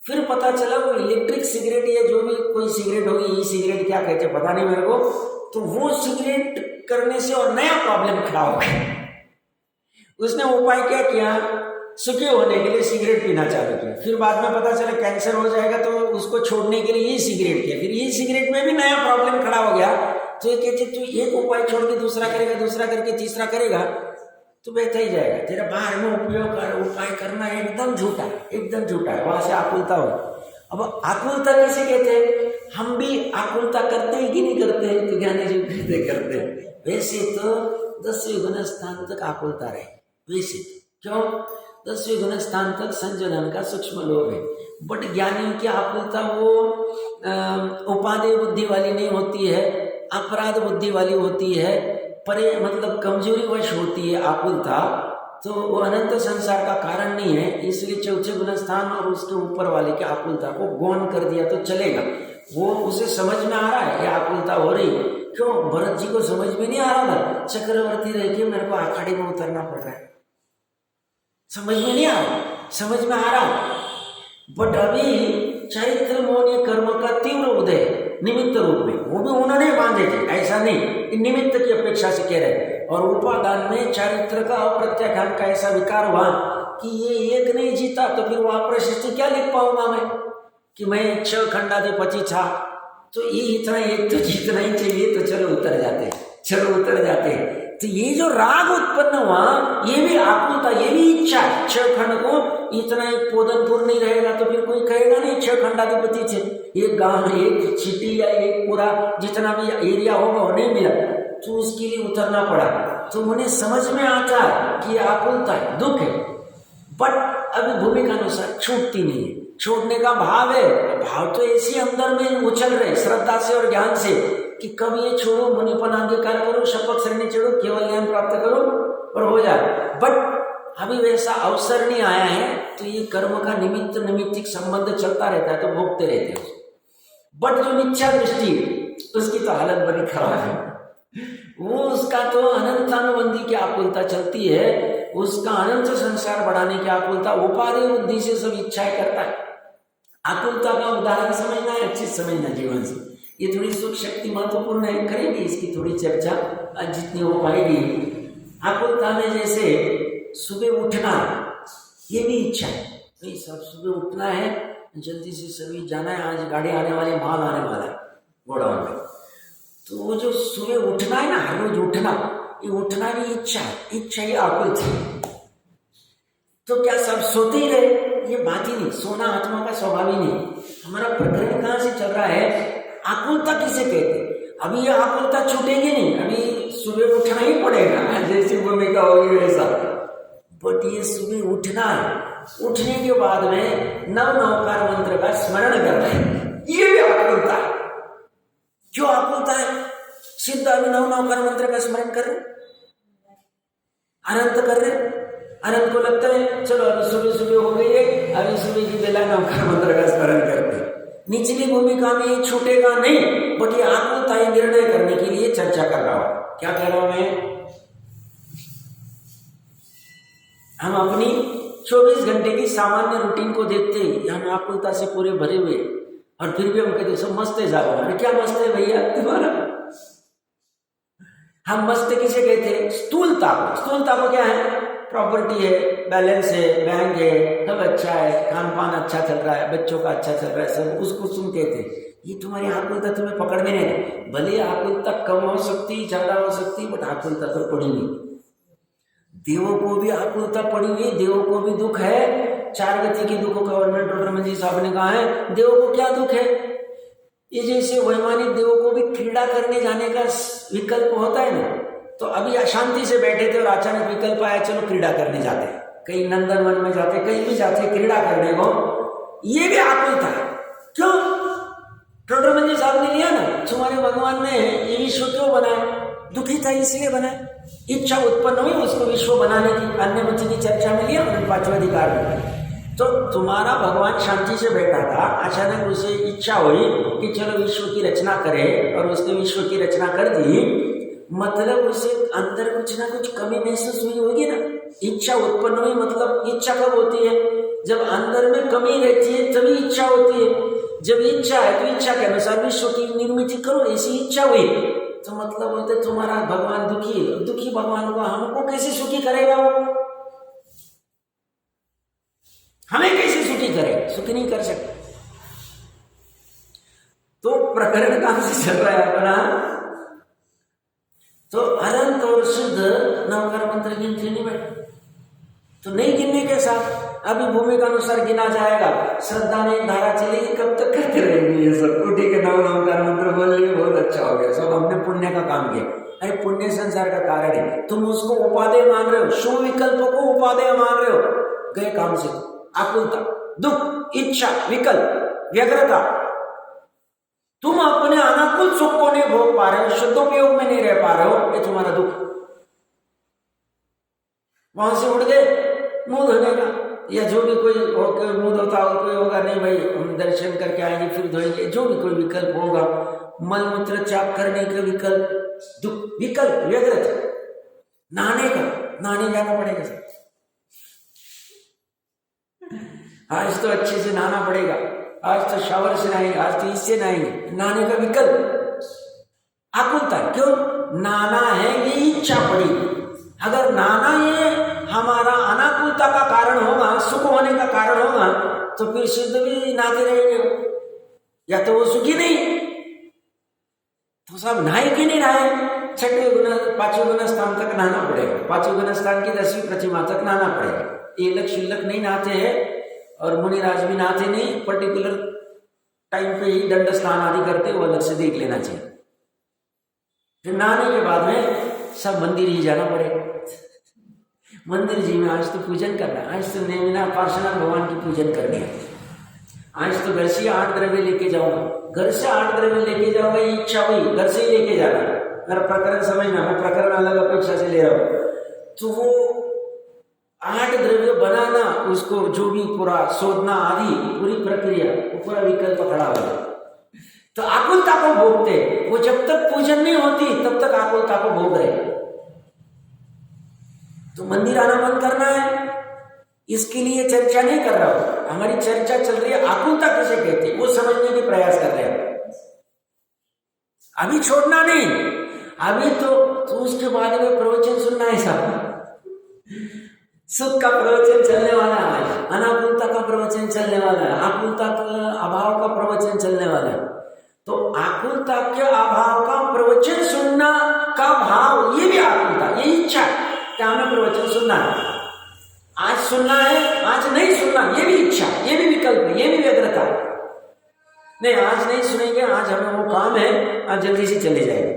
फिर पता चला वो इलेक्ट्रिक सिगरेट या जो भी कोई सिगरेट होगी, ई सिगरेट क्या कहते हैं पता नहीं मेरे को, तो वो सिगरेट करने से और नया प्रॉब्लम खड़ा हो गया। उसने उपाय क्या किया, सुखी होने के लिए सिगरेट पीना चालू किया, फिर बाद में पता चला कैंसर हो जाएगा, तो उसको छोड़ने के लिए ये सिगरेट किया, फिर ये सिगरेट में भी नया प्रॉब्लम खड़ा हो गया। तो ये कहते तू एक उपाय छोड़ के दूसरा करेगा, दूसरा करके तीसरा करेगा तो बेहतर ही जाएगा, तेरा बाहर में उपाय करना एकदम झूठा, एकदम झूठा है, वहां से आकुलता हो। अब आकुलता कैसे कहते हैं, हम भी आकुलता करते हैं कि नहीं करते हैं, तो ज्ञानी जी कहते करते हैं। वैसे तो 10वें गुण स्थान तक आकुलता रहे, वैसे क्यों 10वें गुण स्थान तक संजनन का सूक्ष्म लोभ है, बट ज्ञानियों की आकुलता वो उपादेय बुद्धि वाली नहीं होती है, अपराध बुद्धि वाली होती है, परे मतलब कमजोरी वश होती है आकुलता, तो वो अनंत संसार का कारण नहीं है। इसलिए 4 गुण स्थान और उसके ऊपर वाले की आकुलता को गौण कर दिया तो चलेगा, वो उसे समझ में आ रहा है ये आकुलता हो रही। क्यों भरत जी को समझ में नहीं आ रहा था, चक्रवर्ती रह के मेरे को आखाड़ी में उतरना पड़ रहा है, समझ में नहीं आ रहा, समझ में आ रहा, बट अभी चरित्र मौन कर्म का तीव्र उदय निमित्त रूप में, वो भी उन्होंने बांधे थे, ऐसा नहीं निमित्त की अपेक्षा से कह रहे। और उपादान में चारित्र का और प्रत्याख्यान का ऐसा विकार हुआ कि ये एक नहीं जीता तो फिर वहां प्रशस्ति क्या लिख पाऊंगा मैं कि मैं 6 खंडाधिपति था। तो ये इतना एक तो जीतना ही चाहिए, तो चलो उतर जाते। तो ये जो राग उत्पन्न हुआ ये भी आकुलता, ये भी इच्छा। 6 खंड को इतना एक पोदनपुर नहीं रहेगा तो फिर कोई कहेगा नहीं 6 खंडाधिपति थे। एक गांव, एक सिटी या एक पूरा जितना भी एरिया होगा वो नहीं मिला, तो उसके लिए उतरना पड़ा। तो उन्हें समझ में आता कि आकुलता है, दुख है, बट अभी भूमिका अनुसार छूटती नहीं है। छोड़ने का भाव है, भाव तो ऐसे अंदर में उछल रहे श्रद्धा से और ज्ञान से कि कब ये छोड़ो, मुनिपन अंगीकार करो, शपथ श्रेणी चढ़ो, केवल ज्ञान प्राप्त करो और हो जाए। बट अभी वैसा अवसर नहीं आया है, तो ये कर्म का निमित्तिक संबंध चलता रहता है, तो भोगते रहते हैं। बट जो मिथ्या दृष्टि उसकी तो हालत बड़ी खराब है, वो उसका तो अनंतानुबंधी की आकुलता चलती है, उसका अनंत संसार बढ़ाने की आकुलता, उपाधि बुद्धि से सब इच्छाएं करता है। आकुलता का उदाहरण समझना है, अच्छी समझना जीवन से। ये थोड़ी सुख शक्ति महत्वपूर्ण है, करेंगे इसकी थोड़ी चर्चा आज जितनी हो पाएगी। आकुलता में जैसे सुबह उठना, ये भी इच्छा है, भाई सब सुबह उठना है, जल्दी से सभी जाना है, आज गाड़ी आने वाले, माल आने वाला है गोडाउन में। तो वो जो सुबह उठना है ना, हर रोज उठना, ये उठना भी इच्छा है, इच्छा ही आकुलता है। तो क्या सब सोते ही रहे? ये बात ही नहीं, सोना आत्मा का स्वभाव ही नहीं। हमारा प्रकरण कहाँ से चल रहा है? आकुलता किसे कहते? अभी ये आकुलता छूटेगी नहीं, अभी सुबह उठना ही पड़ेगा, जैसी भूमिका होगी वैसा। बट ये सुबह उठना है, उठने के बाद में नवकार मंत्र का स्मरण करना है, ये भी आकुलता है। क्यों आकुलता है? सिद्ध अभी नवकार मंत्र का स्मरण कर रहे, अनंत कर रहे, अनंत को लगता है चलो अभी सुबह हो गई है, अभी सुबह की बेला नवकार मंत्र का स्मरण करते। निचली भूमिका में ये छूटेगा नहीं, बट ये आकुलता है निर्णय करने के लिए चर्चा कर रहा हूं। क्या कह रहा हूं मैं? हम अपनी 24 घंटे की सामान्य रूटीन को देखते हैं, हम आकुलता से पूरे भरे हुए, और फिर भी हम कहते सब मस्त है साहब। अरे क्या मस्त है भैया तुम्हारा? हम मस्त किसे कहते हैं? स्थूलता को क्या है? प्रॉपर्टी है, बैलेंस है, बैंक है, सब अच्छा है, खान पान अच्छा चल रहा है, बच्चों का अच्छा चल रहा है, सब उसको सुन कहते हैं। ये तुम्हारी आकुलता तुम्हें पकड़ में नहीं। भले आकुलता कम हो सकती, ज्यादा हो सकती, बट आकुलता तो पड़ी नहीं। देवों को भी आकुलता पड़ी हुई, देवों को भी दुख है। 4 गति के दुखों का वर्णन डॉक्टर मंजी साहब ने कहा है। देवों को क्या दुख है? ये जैसे वैमानिक देवों को भी क्रीड़ा करने जाने का विकल्प होता है ना, तो अभी अशांति से बैठे थे और अचानक विकल्प आया, चलो क्रीड़ा करने जाते, कहीं नंदनवन में जाते, कहीं भी जाते क्रीड़ा करने को, ये भी आकुलता है। क्यों? डॉक्टर मंजी साहब ने लिया ना, तुम्हारे भगवान ने ये विश्व क्यों बनाया? दुखी था इसलिए बनाया, इच्छा उत्पन्न हुई उसको विश्व बनाने की। अन्य मत की चर्चा में लिया 5वें अधिकार में। तो तुम्हारा भगवान शांति से बैठा था, अचानक उसे इच्छा हुई कि चलो विश्व की रचना करे, और उसने विश्व की रचना कर दी, मतलब उसे अंदर कुछ ना कुछ कमी महसूस हुई होगी ना। इच्छा उत्पन्न हुई, मतलब इच्छा कब होती है? जब अंदर में कमी रहती है तभी इच्छा होती है। जब इच्छा है तो इच्छा के अनुसार विश्व की निर्मित करो, ऐसी इच्छा हुई, तो मतलब बोलते तुम्हारा भगवान दुखी है। दुखी भगवान को हमको कैसे सुखी करेगा? वो हमें कैसे सुखी करे? सुखी नहीं कर सकते। तो प्रकरण कहां से चल रहा है अपना? तो अनंत और शुद्ध नवकार मंत्र गिनते नहीं बैठे, तो नहीं गिनने के साथ अभी भूमिका अनुसार गिना जाएगा। श्रद्धा में धारा चलेगी, कब तक करते रहेंगे ये सब? तो ठीक है, नवकार मंत्र बोल लिए, बहुत अच्छा हो गया, सब हमने पुण्य का काम किया। अरे पुण्य संसार का कारण है, तुम उसको उपादेय मान रहे हो, शुभ विकल्प को उपादेय मान रहे हो, गए काम से। आकुलता, दुख, इच्छा, विकल्प, व्यग्रता, तुम अपने अनाकुल सुख को नहीं भोग पा रहे हो, शुद्धोपयोग में नहीं रह पा रहे हो, ये तुम्हारा दुख। वहां से उड़ गए मुंह धोने का, या जो भी कोई मुंह धोता हो, कोई होगा नहीं भाई हम दर्शन करके आएंगे फिर धोएंगे, जो भी कोई विकल्प होगा, मल मूत्र चाप करने का विकल्प, दुख, विकल्प, व्यग्रता, नहाने का, नहाने जाना पड़ेगा सर, आज तो अच्छे से नहाना पड़ेगा, आज तो शावर से नहाएंगे, आज तो इससे नहाएंगे, नहाने का विकल्प। आकुलता क्यों? नाना है ये इच्छा पड़ी। अगर नाना ये हमारा अनाकुलता का कारण होगा, सुख होने का कारण होगा, तो फिर सिद्ध भी नाते रहेंगे, या तो वो सुखी नहीं, तो सब नहाए कि नहीं नहाए, 5वें गुना स्थान तक नहाना पड़ेगा, 5वें गुना स्थान की 10वीं प्रतिमा तक नहाना पड़ेगा। ये लक्ष्य शिल्लक नहीं नहाते हैं, और मुनिराज भी नहाते नहीं, पर्टिकुलर टाइम पे ही दंड स्नान आदि करते, वो अलग से देख लेना चाहिए। फिर नहाने के बाद में सब मंदिर ही जाना पड़ेगा। मंदिर जी में आज तो पूजन करना, आज तो नेमिना पार्श्वनाथ भगवान की पूजन करनी है, आज तो घर से 8 द्रव्य लेके जाऊंगा, घर से 8 द्रव्य लेके जाऊंगा, ये इच्छा हुई घर से ही लेके जाना। अगर प्रकरण समझना, मैं प्रकरण अलग अपेक्षा से ले रहा हूं, तो वो 8 द्रव्य बनाना, उसको जो भी पूरा शोधना आदि पूरी प्रक्रिया, वो पूरा विकल्प खड़ा हो जाए, तो आकुलता को भोगते। वो जब तक पूजन नहीं होती तब तक आकुलता को भोग रहे। तो मंदिर आना बंद करना है, इसके लिए चर्चा नहीं कर रहा हूं, हमारी चर्चा चल रही है आकुलता किसे कहते हैं, वो समझने की प्रयास कर रहे हैं। अभी छोड़ना नहीं, अभी तो उसके बाद में प्रवचन सुनना है सब। सुख का प्रवचन चलने वाला है, अनाकुलता का प्रवचन चलने वाला है, आकुलता का अभाव का प्रवचन चलने वाला है। तो आकुलता के अभाव का प्रवचन सुनना का भाव, ये भी आकुलता, ये इच्छा क्या हमें प्रवचन सुनना है, आज सुनना है, आज नहीं सुनना, ये भी इच्छा, ये भी विकल्प, ये भी व्यग्रता। नहीं, आज नहीं सुनेंगे, आज हमें वो काम है, आज जल्दी से चले जाएंगे,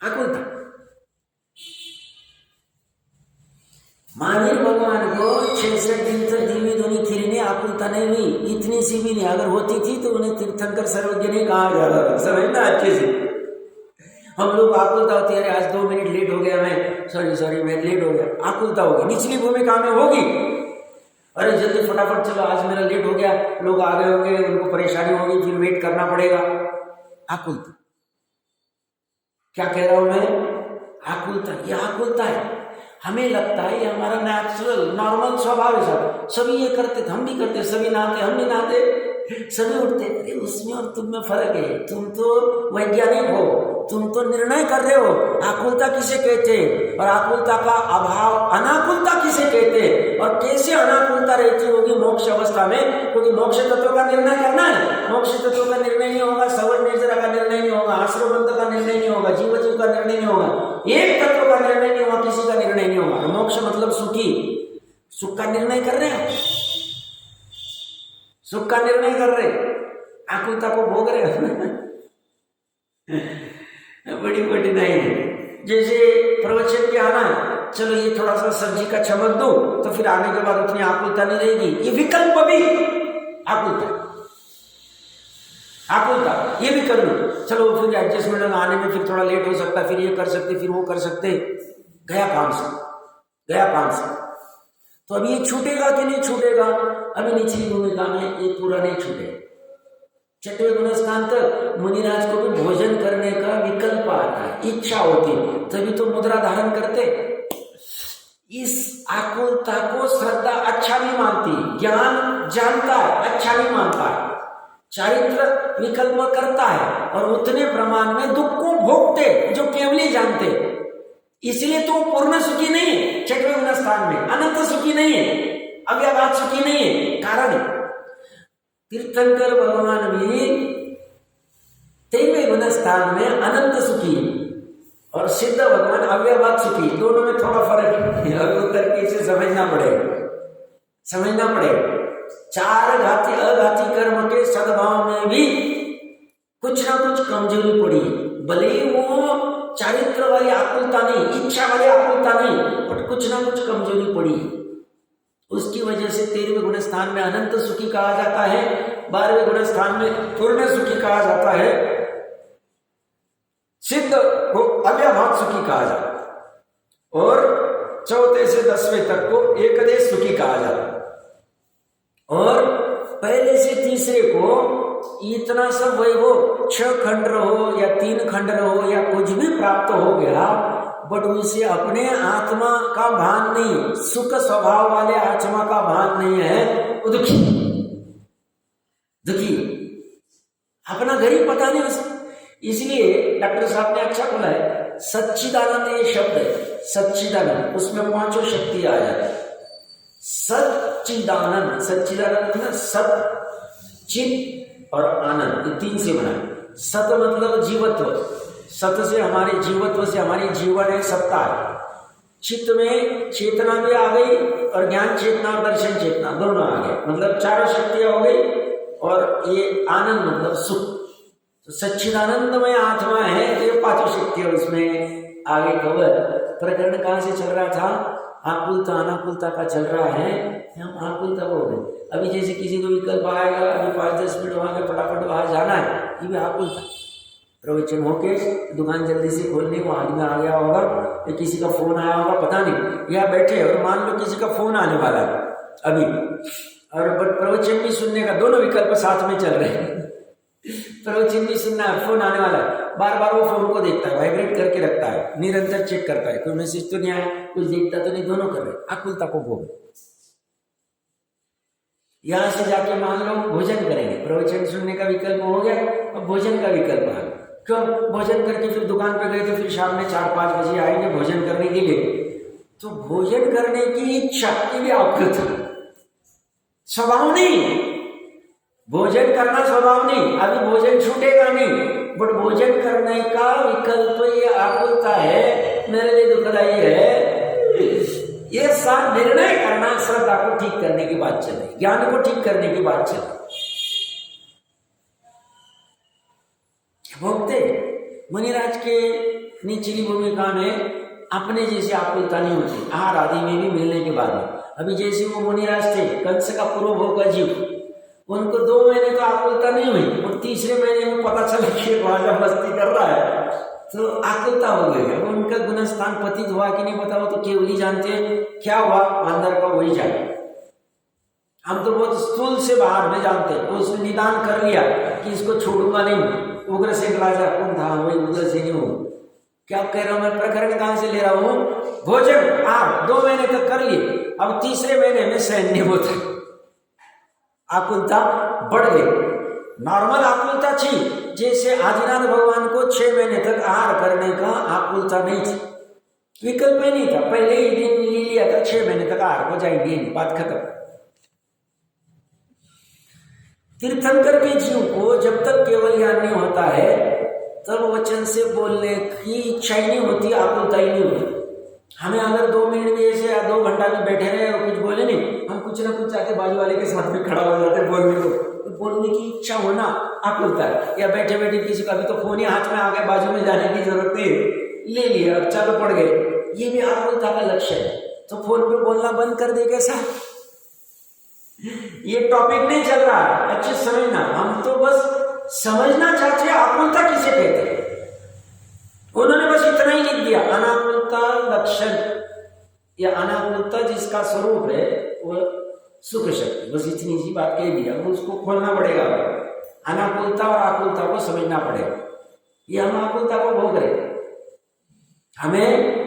आकुलता। महावीर भगवान को 66 दिन तक दिव्य ध्वनि फिरने आकुलता नहीं हुई, इतनी सी भी नहीं। अगर होती थी तो उन्हें तीर्थंकर सर्वज्ञ नहीं कहा जाता था, समझना अच्छे से। हम लोग आकुलता होती है, अरे आज 2 मिनट लेट हो गया, मैं सॉरी मैं लेट हो गया, आकुलता होगी, निचली भूमिका में होगी। अरे जल्दी फटाफट चलो, आज मेरा लेट हो गया, लोग आ गए होंगे, उनको परेशानी होगी, फिर वेट करना पड़ेगा, आकुलता। क्या कह रहा हूं मैं, आकुलता, ये आकुलता है। हमें लगता है ये हमारा नेचुरल नॉर्मल स्वभाव है, सब सभी ये करते थे, हम भी करते, सभी नहाते, हम भी नहाते, सभी उठते। अरे उसमें और तुम में फर्क है, तुम तो वैज्ञानिक हो, तुम तो निर्णय कर रहे हो आकुलता किसे कहते हैं, और आकुलता का अभाव अनाकुलता किसे कहते हैं, और कैसे अनाकुलता रहती होगी मोक्ष अवस्था में, क्योंकि मोक्ष तत्व का निर्णय करना है। मोक्ष तत्व का निर्णय नहीं होगा, सवर्ण निर्जरा का निर्णय नहीं होगा, आश्रमबंध का निर्णय नहीं होगा, जीव का निर्णय नहीं होगा, एक तत्व का निर्णय नहीं होगा, किसी का निर्णय नहीं होगा। मोक्ष मतलब सुखी, सुख का निर्णय कर रहे हैं, सुख का निर्णय कर रहे, आकुलता को भोग रहे। बड़ी कठिनाई है। जैसे प्रवचन के आना, चलो ये थोड़ा सा सब्जी का चमक दो, तो फिर आने के बाद उतनी आकुलता नहीं रहेगी, ये विकल्प भी आकुलता, आकुलता ये भी कर लो, चलो फिर एडजस्टमेंट आने में फिर थोड़ा लेट हो सकता है, फिर ये कर सकते, फिर वो कर सकते, गया काम से, गया काम से। तो अभी ये छूटेगा कि नहीं छूटेगा, अभी निचली भूमिका में ये पूरा नहीं छूटेगा। 6वें गुण स्थान तक मुनिराज को भी भोजन करने का विकल्प आता है, इच्छा होती, तभी तो मुद्रा धारण करते। इस आकुलता को श्रद्धा अच्छा नहीं मानती, ज्ञान जानता है अच्छा नहीं मानता है, चारित्र विकल्प करता है, और उतने प्रमाण में दुख को भोगते जो केवल ही जानते। इसलिए तो पूर्ण सुखी नहीं है 6वें गुण स्थान में, अनंत सुखी नहीं है, अव्यवहार सुखी नहीं है। कारण तीर्थंकर भगवान भी 23वें गुण स्थान में अनंत सुखी है, और सिद्ध भगवान अव्यवहार सुखी, दोनों में थोड़ा फर्क है, और उत्तर कैसे समझना पड़ेगा, समझना पड़ेगा। 4 घाती अघाती कर्म के सद्भाव में भी कुछ ना कुछ कमजोरी पड़ी है, भले वो चारित्र वाली आकुलता नहीं, इच्छा वाली आकुलता नहीं, बट कुछ ना कुछ कमजोरी पड़ी है। उसकी वजह से 13वें गुण स्थान में अनंत सुखी कहा जाता है, 12वें गुण स्थान में पूर्ण सुखी कहा जाता है, सिद्ध को अव्यवहार सुखी कहा जाता है, और 4 से 10वें तक को एकदेश सुखी कहा जाता है। और पहले से तीसरे को इतना सब वैभव 6 खंड रहो या 3 खंड रहो या कुछ भी प्राप्त हो गया, बट उसे अपने आत्मा का भान नहीं, सुख स्वभाव वाले आत्मा का भान नहीं है, वो दुखी, दुखी, अपना घर ही पता नहीं उसे, इसलिए डॉक्टर साहब ने अच्छा बोला है, सच्चिदानंद ये शब्द है, सच्चिदानंद, उसमें पांचों शक्ति आ जाती है। सच्चिदानंद, सच्चिदानंद ना सत, चित और आनंद, ये तीन से बना। सत मतलब जीवत्व, सत से हमारे जीवत्व से हमारी जीवन है, सत्ता है। चित्त में चेतना भी आ गई और ज्ञान चेतना और दर्शन चेतना दोनों आ गए, मतलब चारों शक्तियां हो गई। और ये आनंद मतलब सुख, तो सच्चिदानंदमय आत्मा है, तो ये पांचों शक्तियां उसमें आगे कवर। प्रकरण कहाँ से चल रहा था? आकुलता अनाकुलता का चल रहा है, हम आकुलता हो गए। अभी जैसे किसी को विकल्प आएगा, अभी 5-10 मिनट वहां के फटाफट बाहर जाना है, ये भी आकुलता। प्रवचन होके दुकान जल्दी से खोलने को आदमी आ गया होगा, या किसी का फोन आया होगा, पता नहीं, या बैठे और मान लो किसी का फोन आने वाला है अभी, और प्रवचन भी सुनने का, दोनों विकल्प साथ में चल रहे हैं। प्रवचन भी सुनना है, फोन आने वाला है, बार बार वो फोन को देखता है, वाइब्रेट करके रखता है, निरंतर चेक करता है, कोई मैसेज तो नहीं आया, कुछ देखता तो नहीं, दोनों कर रहे, आकुलता को भोग। यहां से जाके मान लो भोजन करेंगे, प्रवचन सुनने का विकल्प हो गया, अब भोजन का विकल्प आ गया। क्यों? भोजन करके फिर दुकान पे गए, तो फिर शाम में 4-5 बजे आएंगे भोजन करने के लिए, तो भोजन करने की इच्छा, ये भी आकुलता, स्वभाव नहीं। भोजन करना स्वभाव नहीं, अभी भोजन छूटेगा नहीं, बट भोजन करने का विकल्प ये आकुलता है, मेरे लिए दुखदाई है। ये साथ निर्णय करना, श्रद्धा को ठीक करने की बात चले, ज्ञान को ठीक करने की बात चले, भोगते। मुनिराज के निचली भूमिका में अपने जैसे आकुलता नहीं होती, आहार आदि में भी मिलने के बाद में। अभी जैसे वो मुनिराज थे, कंस का पूर्व भोग का जीव, उनको 2 महीने तो आकुलता नहीं हुई, और तीसरे महीने में पता चला कि राजा मस्ती कर रहा है, तो आकुलता हो गई। अब उनका गुणस्थान पतित हुआ कि नहीं पता, वो तो केवल ही जानते हैं क्या हुआ, अंदर का वही जाने। हम तो बहुत स्थूल से बाहर में जानते हैं, उसने निदान कर लिया कि इसको छोड़ूंगा नहीं। उग्रसेन राजा कौन था? वही उग्रसेन ही हूं। क्या कह रहा हूं मैं? प्रकरण कहां से ले रहा हूं? भोजन 2 महीने तक कर लिए, अब तीसरे महीने में सहन नहीं होता, आकुलता बढ़ गई। नॉर्मल आकुलता थी, जैसे आदिनाथ भगवान को 6 महीने तक आहार करने का आकुलता नहीं थी, विकल्प ही नहीं था, पहले ही दिन ले लिया था, 6 महीने तक आहार हो जाएगी, बात खत्म। तीर्थंकर के जीव को जब तक केवल ज्ञान नहीं होता है, तब वचन से बोलने की इच्छा ही नहीं होती, आकुलता ही नहीं होती। हमें अगर 2 मिनट में ऐसे या 2 घंटा में बैठे रहे और कुछ बोले नहीं, हम कुछ ना कुछ आके बाजू वाले के साथ में खड़ा हो जाते बोलने को, तो बोलने की इच्छा होना आकुलता है। या बैठे बैठे किसी का भी तो फोन ही हाथ में आ गया, बाजू में जाने की जरूरत नहीं, ले लिया, अब चलो पड़ गए, ये भी आकुलता का लक्षण है। तो फोन पे बोलना बंद कर दे कैसा? ये टॉपिक नहीं चल रहा, अच्छे समझना, हम तो बस समझना चाहते हैं आकुलता किसे कहते हैं। उन्होंने बस इतना ही लिख दिया, अनाकुलता लक्षण या अनाकुलता जिसका स्वरूप है वो सुख शक्ति, बस इतनी सी बात कह दी। अब उसको खोलना पड़ेगा, अनाकुलता और आकुलता को समझना पड़ेगा। ये हम आकुलता को भोग रहे, हमें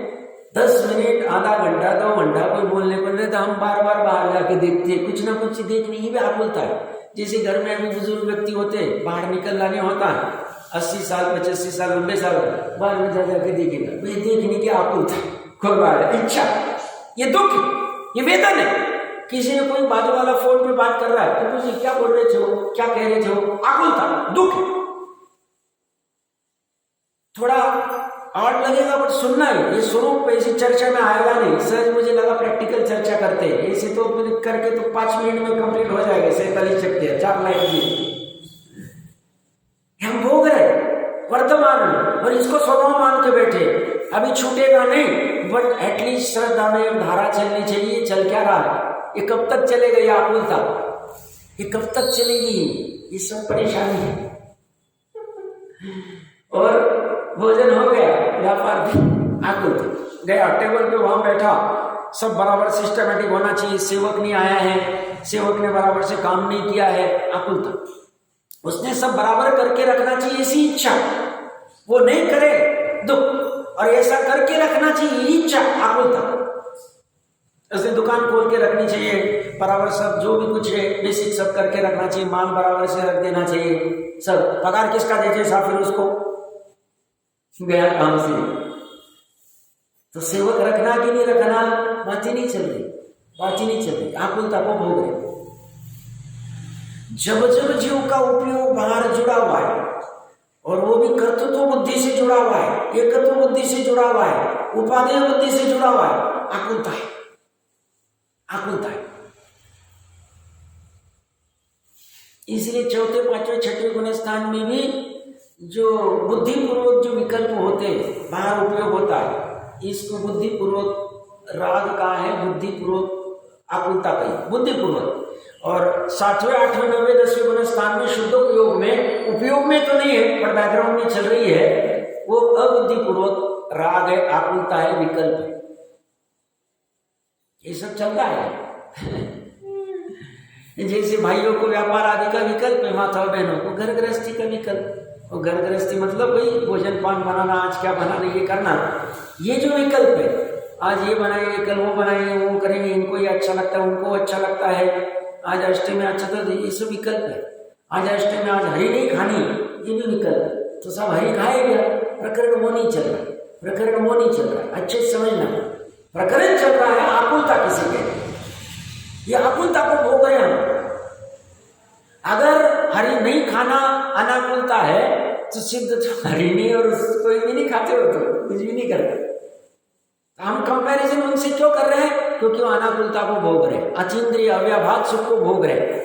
10 मिनट, आधा घंटा, 2 घंटा कोई बोलने को नहीं, तो हम बार बार बाहर जाके देखते, कुछ ना कुछ देखने की भी आकुलता है। जैसे घर में अभी बुजुर्ग व्यक्ति होते हैं, बाहर निकलना नहीं होता, 80 साल, 85 साल, 90 साल, बाहर में जा जाके देखेगा, वे देखने की आकुलता, इच्छा, ये दुख, ये वेदन है। किसी ने कोई बाजू वाला फोन पे बात कर रहा है, तो कुछ क्या बोल रहे थे, क्या कह रहे थे, आकुलता, दुख। थोड़ा आड़ लगेगा बट सुनना है, ये स्वरूप ऐसी चर्चा में आएगा नहीं। सर मुझे लगा प्रैक्टिकल चर्चा करते हैं, ऐसे तो करके तो 5 मिनट में कंप्लीट हो जाएगा, 47 शक्ति है, 4 लाइन की हम भोग रहे वर्तमान में, और इसको स्वभाव मान के बैठे। अभी छूटेगा नहीं, बट एटलीस्ट श्रद्धा में धारा चलनी चाहिए। चल क्या रहा, ये कब तक चलेगा, ये आकुलता, ये कब तक चलेगी, ये सब परेशानी है। और भोजन हो गया, व्यापार आकुलता गया, टेबल पे वहां बैठा, सब बराबर सिस्टमेटिक होना चाहिए, सेवक नहीं आया है, सेवक ने बराबर से काम नहीं किया है, आकुलता। उसने सब बराबर करके रखना चाहिए, ऐसी इच्छा, वो नहीं करे दुख, और ऐसा करके रखना चाहिए इच्छा, आकुलता। उसने दुकान खोल के रखनी चाहिए, बराबर सब जो भी कुछ है बेसिक सब करके रखना चाहिए, माल बराबर से रख देना चाहिए, सब। पगार किसका देते साहब, फिर उसको गया काम से। तो सेवक रखना कि नहीं रखना, बात ही नहीं चल रही, बात ही नहीं चल रही, आकुलता को भोग रहे। जब जब जीव का उपयोग बाहर जुड़ा हुआ है और वो भी कर्तृत्व बुद्धि से जुड़ा हुआ है, एकत्व बुद्धि से जुड़ा हुआ है, उपादेय बुद्धि से जुड़ा हुआ है, आकुलता है, आकुलता है। इसलिए चौथे पांचवें छठवें गुण स्थान में भी जो बुद्धिपूर्वक जो विकल्प होते हैं बाहर उपयोग होता है, इसको बुद्धिपूर्वक राग का है, बुद्धिपूर्वक आकुलता का ही, बुद्धिपूर्वक। और 7वें 8वें 9वें 10वें गुण स्थान में शुद्ध उपयोग में तो नहीं है पर बैकग्राउंड में चल रही है, वो अबुद्धिपूर्वक राग है, आकुलता है, विकल्प है, ये सब चलता है। जैसे भाइयों को व्यापार आदि का विकल्प है, माता बहनों को घर गृहस्थी का विकल्प। और घर गृहस्थी मतलब भाई भोजन पान बनाना, आज क्या बनाना, ये करना, ये जो विकल्प है, आज ये बनाएंगे, कल वो बनाएंगे, वो करेंगे, इनको ये अच्छा लगता है, उनको अच्छा लगता है, आज अष्टमी में अच्छा तो ये सब विकल्प है। आज अष्टमी में आज हरी नहीं खानी, ये भी विकल्प है, तो सब हरी खाएगा, प्रकरण वो नहीं चल रहा, प्रकरण वो नहीं चल रहा, अच्छे से समझना, प्रकरण चल रहा है आकुलता किसे कहते हैं, ये आकुलता को भोग रहे हैं। अगर हरी नहीं खाना अनाकुलता है तो सिद्ध तो हरी नहीं और कोई भी नहीं खाते हो, तो कुछ भी नहीं करते। हम कंपैरिजन उनसे क्यों कर रहे हैं, क्योंकि वो अनाकुलता को भोग रहे, अतीन्द्रिय अव्याभात सुख को भोग रहे,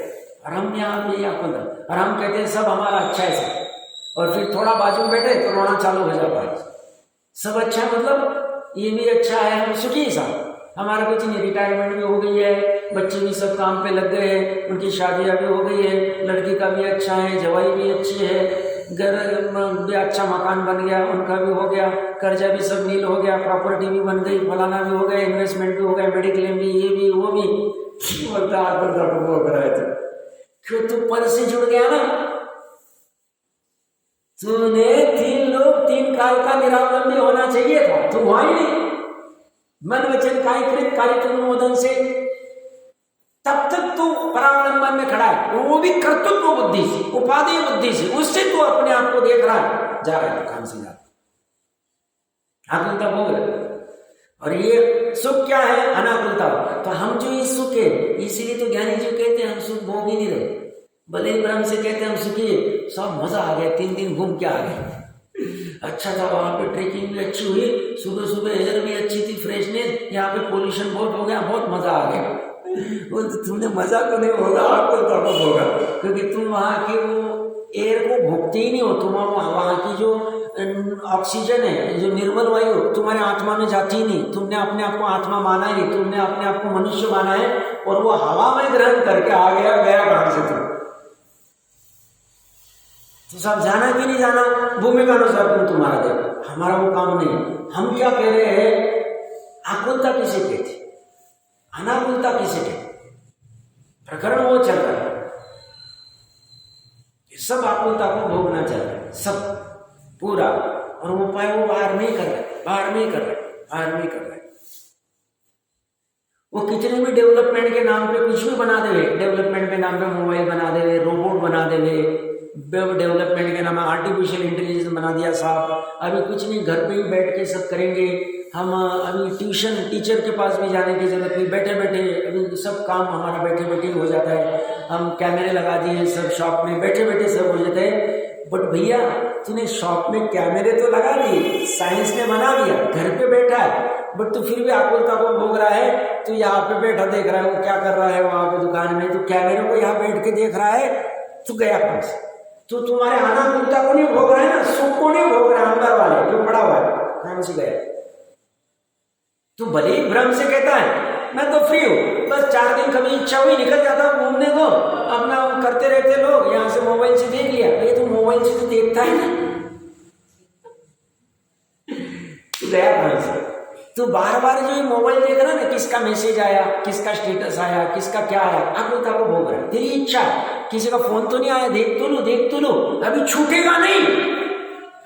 और हम यहाँ भी आकुलता, और हम कहते हैं सब हमारा अच्छा है सब, और फिर थोड़ा बाजू में बैठे तो रोना चालू हो जाता है। सब अच्छा है मतलब ये भी अच्छा है, हम सुखी है साहब, हमारा कुछ नहीं, रिटायरमेंट भी हो गई है, बच्चे भी सब काम पे लग गए हैं, उनकी शादियां भी हो गई है, लड़की का भी अच्छा है, जवाई भी अच्छी है, घर भी अच्छा, मकान बन गया, उनका भी हो गया, कर्जा भी सब नील हो गया, प्रॉपर्टी भी बन गई, फलाना भी हो गया, इन्वेस्टमेंट भी हो गया, मेडिक्लेम भी, ये भी वो भी, बोलता है क्यों तू पर से जुड़ गया ना, तूने 3 लोग 3 काल का निरावलंबी होना चाहिए था, तू हुआ ही नहीं। मन वचन कायकृत कार्य से तब तक तू परावलंबन में खड़ा है, वो भी कर्तृत्व बुद्धि से, उपादेय बुद्धि से, उससे तू अपने आप को देख रहा है, जा रहा है काम से जा, आकुलता भोग रहा। और ये सुख क्या है, अनाकुलता। तो हम जो ये सुख है, इसीलिए तो ज्ञानी जी कहते हैं हम सुख भोग ही नहीं रहे, भले ही ब्रह्म से कहते हैं हम सुखी, सब मजा आ गया, 3 दिन घूम के आ गए, अच्छा था, वहां पे ट्रेकिंग भी अच्छी हुई, सुबह सुबह एयर भी अच्छी थी, फ्रेशनेस, यहाँ पे पोल्यूशन बहुत हो गया, बहुत मजा आ गया। वो तो तुमने मजा तो नहीं होगा, आकुलता को होगा, क्योंकि तुम वहाँ की वो एयर को भोगते ही नहीं हो, तुम वहाँ की जो ऑक्सीजन है, जो निर्मल वायु तुम्हारे आत्मा में जाती ही नहीं, तुमने अपने आप को आत्मा माना ही नहीं, तुमने अपने आप को मनुष्य माना है, और वो हवा में ग्रहण करके आ गया, गया कहां से तुम, तो सब जाना भी नहीं जाना, भूमि का अनुसार तुम तुम्हारा देखो, हमारा वो काम नहीं। हम क्या कह रहे हैं, आकुलता किसे कहती, अनाकुलता किसे कहती, प्रकरण वो चल रहा है, सब आकुलता को भोगना चल रहा है, सब पूरा, और वो उपाय वो बाहर नहीं कर रहे, बाहर नहीं कर रहे, बाहर नहीं कर रहे। वो कितने भी डेवलपमेंट के नाम पे कुछ भी बना देवे, डेवलपमेंट के नाम पे मोबाइल बना देवे, रोबोट बना देवे, डेवलपमेंट के नाम में आर्टिफिशियल इंटेलिजेंस बना दिया साहब, अभी कुछ नहीं, घर पे ही बैठ के सब करेंगे हम, अभी ट्यूशन टीचर के पास भी जाने की जरूरत नहीं, बैठे बैठे अभी सब काम हमारा बैठे बैठे हो जाता है, हम कैमरे लगा दिए सब शॉप में, बैठे बैठे सब हो जाता है। बट भैया तूने शॉप में कैमरे तो लगा दिए, साइंस ने बना दिया, घर पे बैठा है, बट तू फिर भी आकुलता को भोग रहा है, तू यहाँ पे बैठा देख रहा है वो क्या कर रहा है वहां पे दुकान में, तू कैमरे को यहाँ बैठ के देख रहा है, तू गया कौन से, तो तुम्हारे अनाकुलता को नहीं भोग रहा है ना, सुख को नहीं भोग रहा है, अंदर वाले जो पड़ा हुआ है, कहां से गया। तू भले ही भ्रम से कहता है मैं तो फ्री हूँ, बस 4 दिन कभी इच्छा हुई निकल जाता हूँ घूमने को, अपना करते रहते लोग, यहाँ से मोबाइल से देख लिया, ये तो मोबाइल से तो देखता है ना, तू गया भ्रम से। तो बार बार जो मोबाइल देख रहा ना, किसका मैसेज आया, किसका स्टेटस आया, किसका क्या आया, आकुलता को भोग रहा है। तेरी इच्छा, किसी का फोन तो नहीं आया, देख तो लो, देख तो लो, अभी छूटेगा नहीं,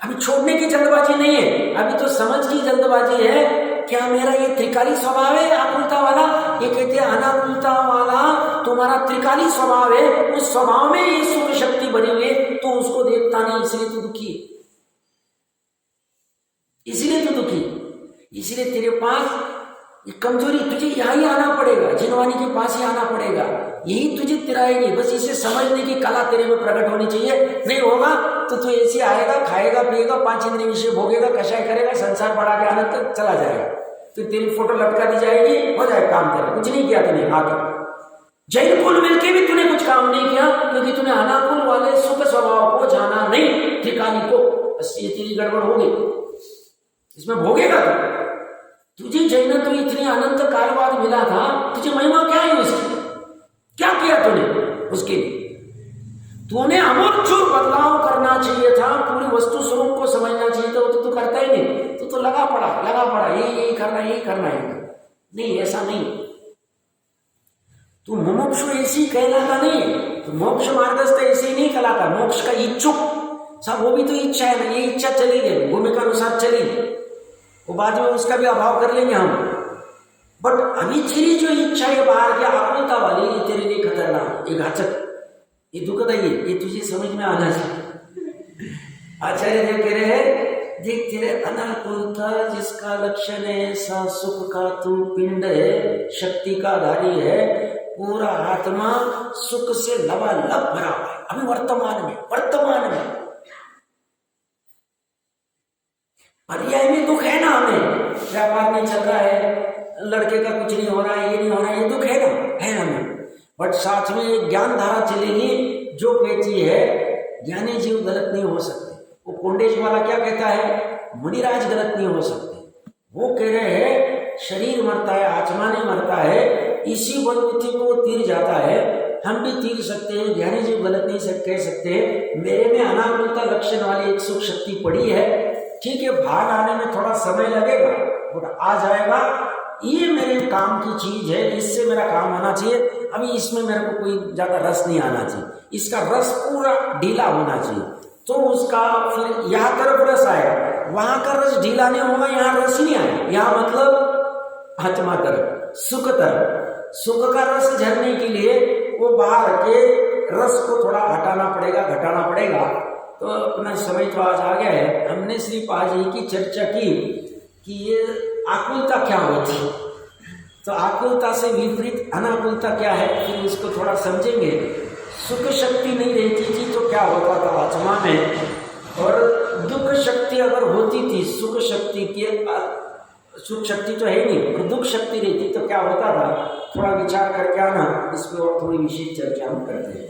अभी छोड़ने की जल्दबाजी नहीं है, अभी तो समझ की जल्दबाजी है। क्या मेरा ये त्रिकाली स्वभाव है आकुलता वाला, ये कहते हैं अनाकुलता वाला तुम्हारा त्रिकाली स्वभाव है, उस स्वभाव में ये सुख शक्ति बनी हुई है, तो उसको देखता नहीं, इसलिए तो दुखी है। इसलिए तू दुखी, इसलिए तेरे पास ये कमजोरी, तुझे यहाँ ही आना पड़ेगा, जिनवानी के पास ही आना पड़ेगा, यही तुझे तिराएगी। बस इसे समझने की कला तेरे में प्रकट होनी चाहिए। नहीं होगा तो तू ऐसे आएगा, खाएगा पिएगा, 5 इंद्रिय विषय भोगेगा, कषाय करेगा, संसार बढ़ा के आनंद तक चला जाएगा। फिर तेरी फोटो लटका दी जाएगी, हो जाए काम तेरा, कुछ नहीं किया तूने आके। जैन कुल मिलके भी तूने कुछ काम नहीं किया, क्योंकि तूने अनाकुल वाले सुख स्वभाव को जाना नहीं, ठिकाने को। बस ये तेरी गड़बड़ हो गई, इसमें भोगेगा तुझे जैन तो इतने अनंत काल बाद मिला था, तुझे महिमा क्या है उसकी? क्या किया तूने उसके लिए? तूने अमूलचूल बदलाव करना चाहिए था, पूरी वस्तु स्वरूप को समझना चाहिए था, वो तो तू करता ही नहीं। तो लगा पड़ा यही करना है। नहीं, ऐसा नहीं। तू मुमुक्षु ऐसी कहलाता नहीं, तो मोक्ष मार्गस्थ ऐसे ही नहीं कहलाता। मोक्ष का इच्छुक सब, वो भी तो इच्छा है ना, ये इच्छा चली गई, भूमिका अनुसार चली, वो बाद में उसका भी अभाव कर लेंगे हम। बट अभी तेरी जो इच्छा है बाहर की आकुलता वाली, ये तेरे लिए खतरनाक, ये घातक, ये दुखदायी, ये तुझे समझ में आना चाहिए। आचार्य जो कह रहे हैं, देख तेरे अनाकुलता जिसका लक्षण है, ऐसा सुख का तू पिंड है, शक्ति का धारी है, पूरा आत्मा सुख से लबालब भरा हुआ है अभी वर्तमान में। पर्याय में दुख है ना, हमें व्यापार नहीं चल रहा है, लड़के का कुछ नहीं हो रहा है, ये नहीं हो रहा है, ये दुख है ना, है हमें। बट साथ में ज्ञान धारा चलेगी जो कहती है ज्ञानी जीव गलत नहीं हो सकते। वो कोंडेज वाला क्या कहता है, मुनिराज गलत नहीं हो सकते। वो कह रहे हैं शरीर मरता है, आत्मा नहीं मरता है, इसी बलबुद्धि को वो तीर जाता है, हम भी तीर सकते हैं, ज्ञानी जीव गलत नहीं कह सकते। मेरे में अनाकुलता लक्षण वाली एक सुख शक्ति पड़ी है, ठीक है, भाग आने में थोड़ा समय लगेगा, बट आ जाएगा। ये मेरे काम की चीज है, इससे मेरा काम होना चाहिए। अभी इसमें मेरे को कोई ज्यादा रस नहीं आना चाहिए, इसका रस पूरा ढीला होना चाहिए, तो उसका फिर यहाँ तरफ रस आएगा, वहां का रस ढीला नहीं होगा, यहाँ रस नहीं आएगा। यहाँ मतलब आत्मा तरफ, सुख तरफ, सुख का रस झरने के लिए वो बाहर के रस को थोड़ा हटाना पड़ेगा, घटाना पड़ेगा। तो अपना समय तो आज आ गया है। हमने सिर्फ आज ही की चर्चा की कि ये आकुलता क्या होती है, तो आकुलता से विपरीत अनाकुलता क्या है, फिर उसको थोड़ा समझेंगे। सुख शक्ति नहीं रहती थी तो क्या होता था आत्मा में, और दुख शक्ति अगर होती थी, सुख शक्ति तो है नहीं, और दुख शक्ति रहती तो क्या होता था, थोड़ा विचार करके आना, इस पर और थोड़ी विशेष चर्चा हम करते हैं।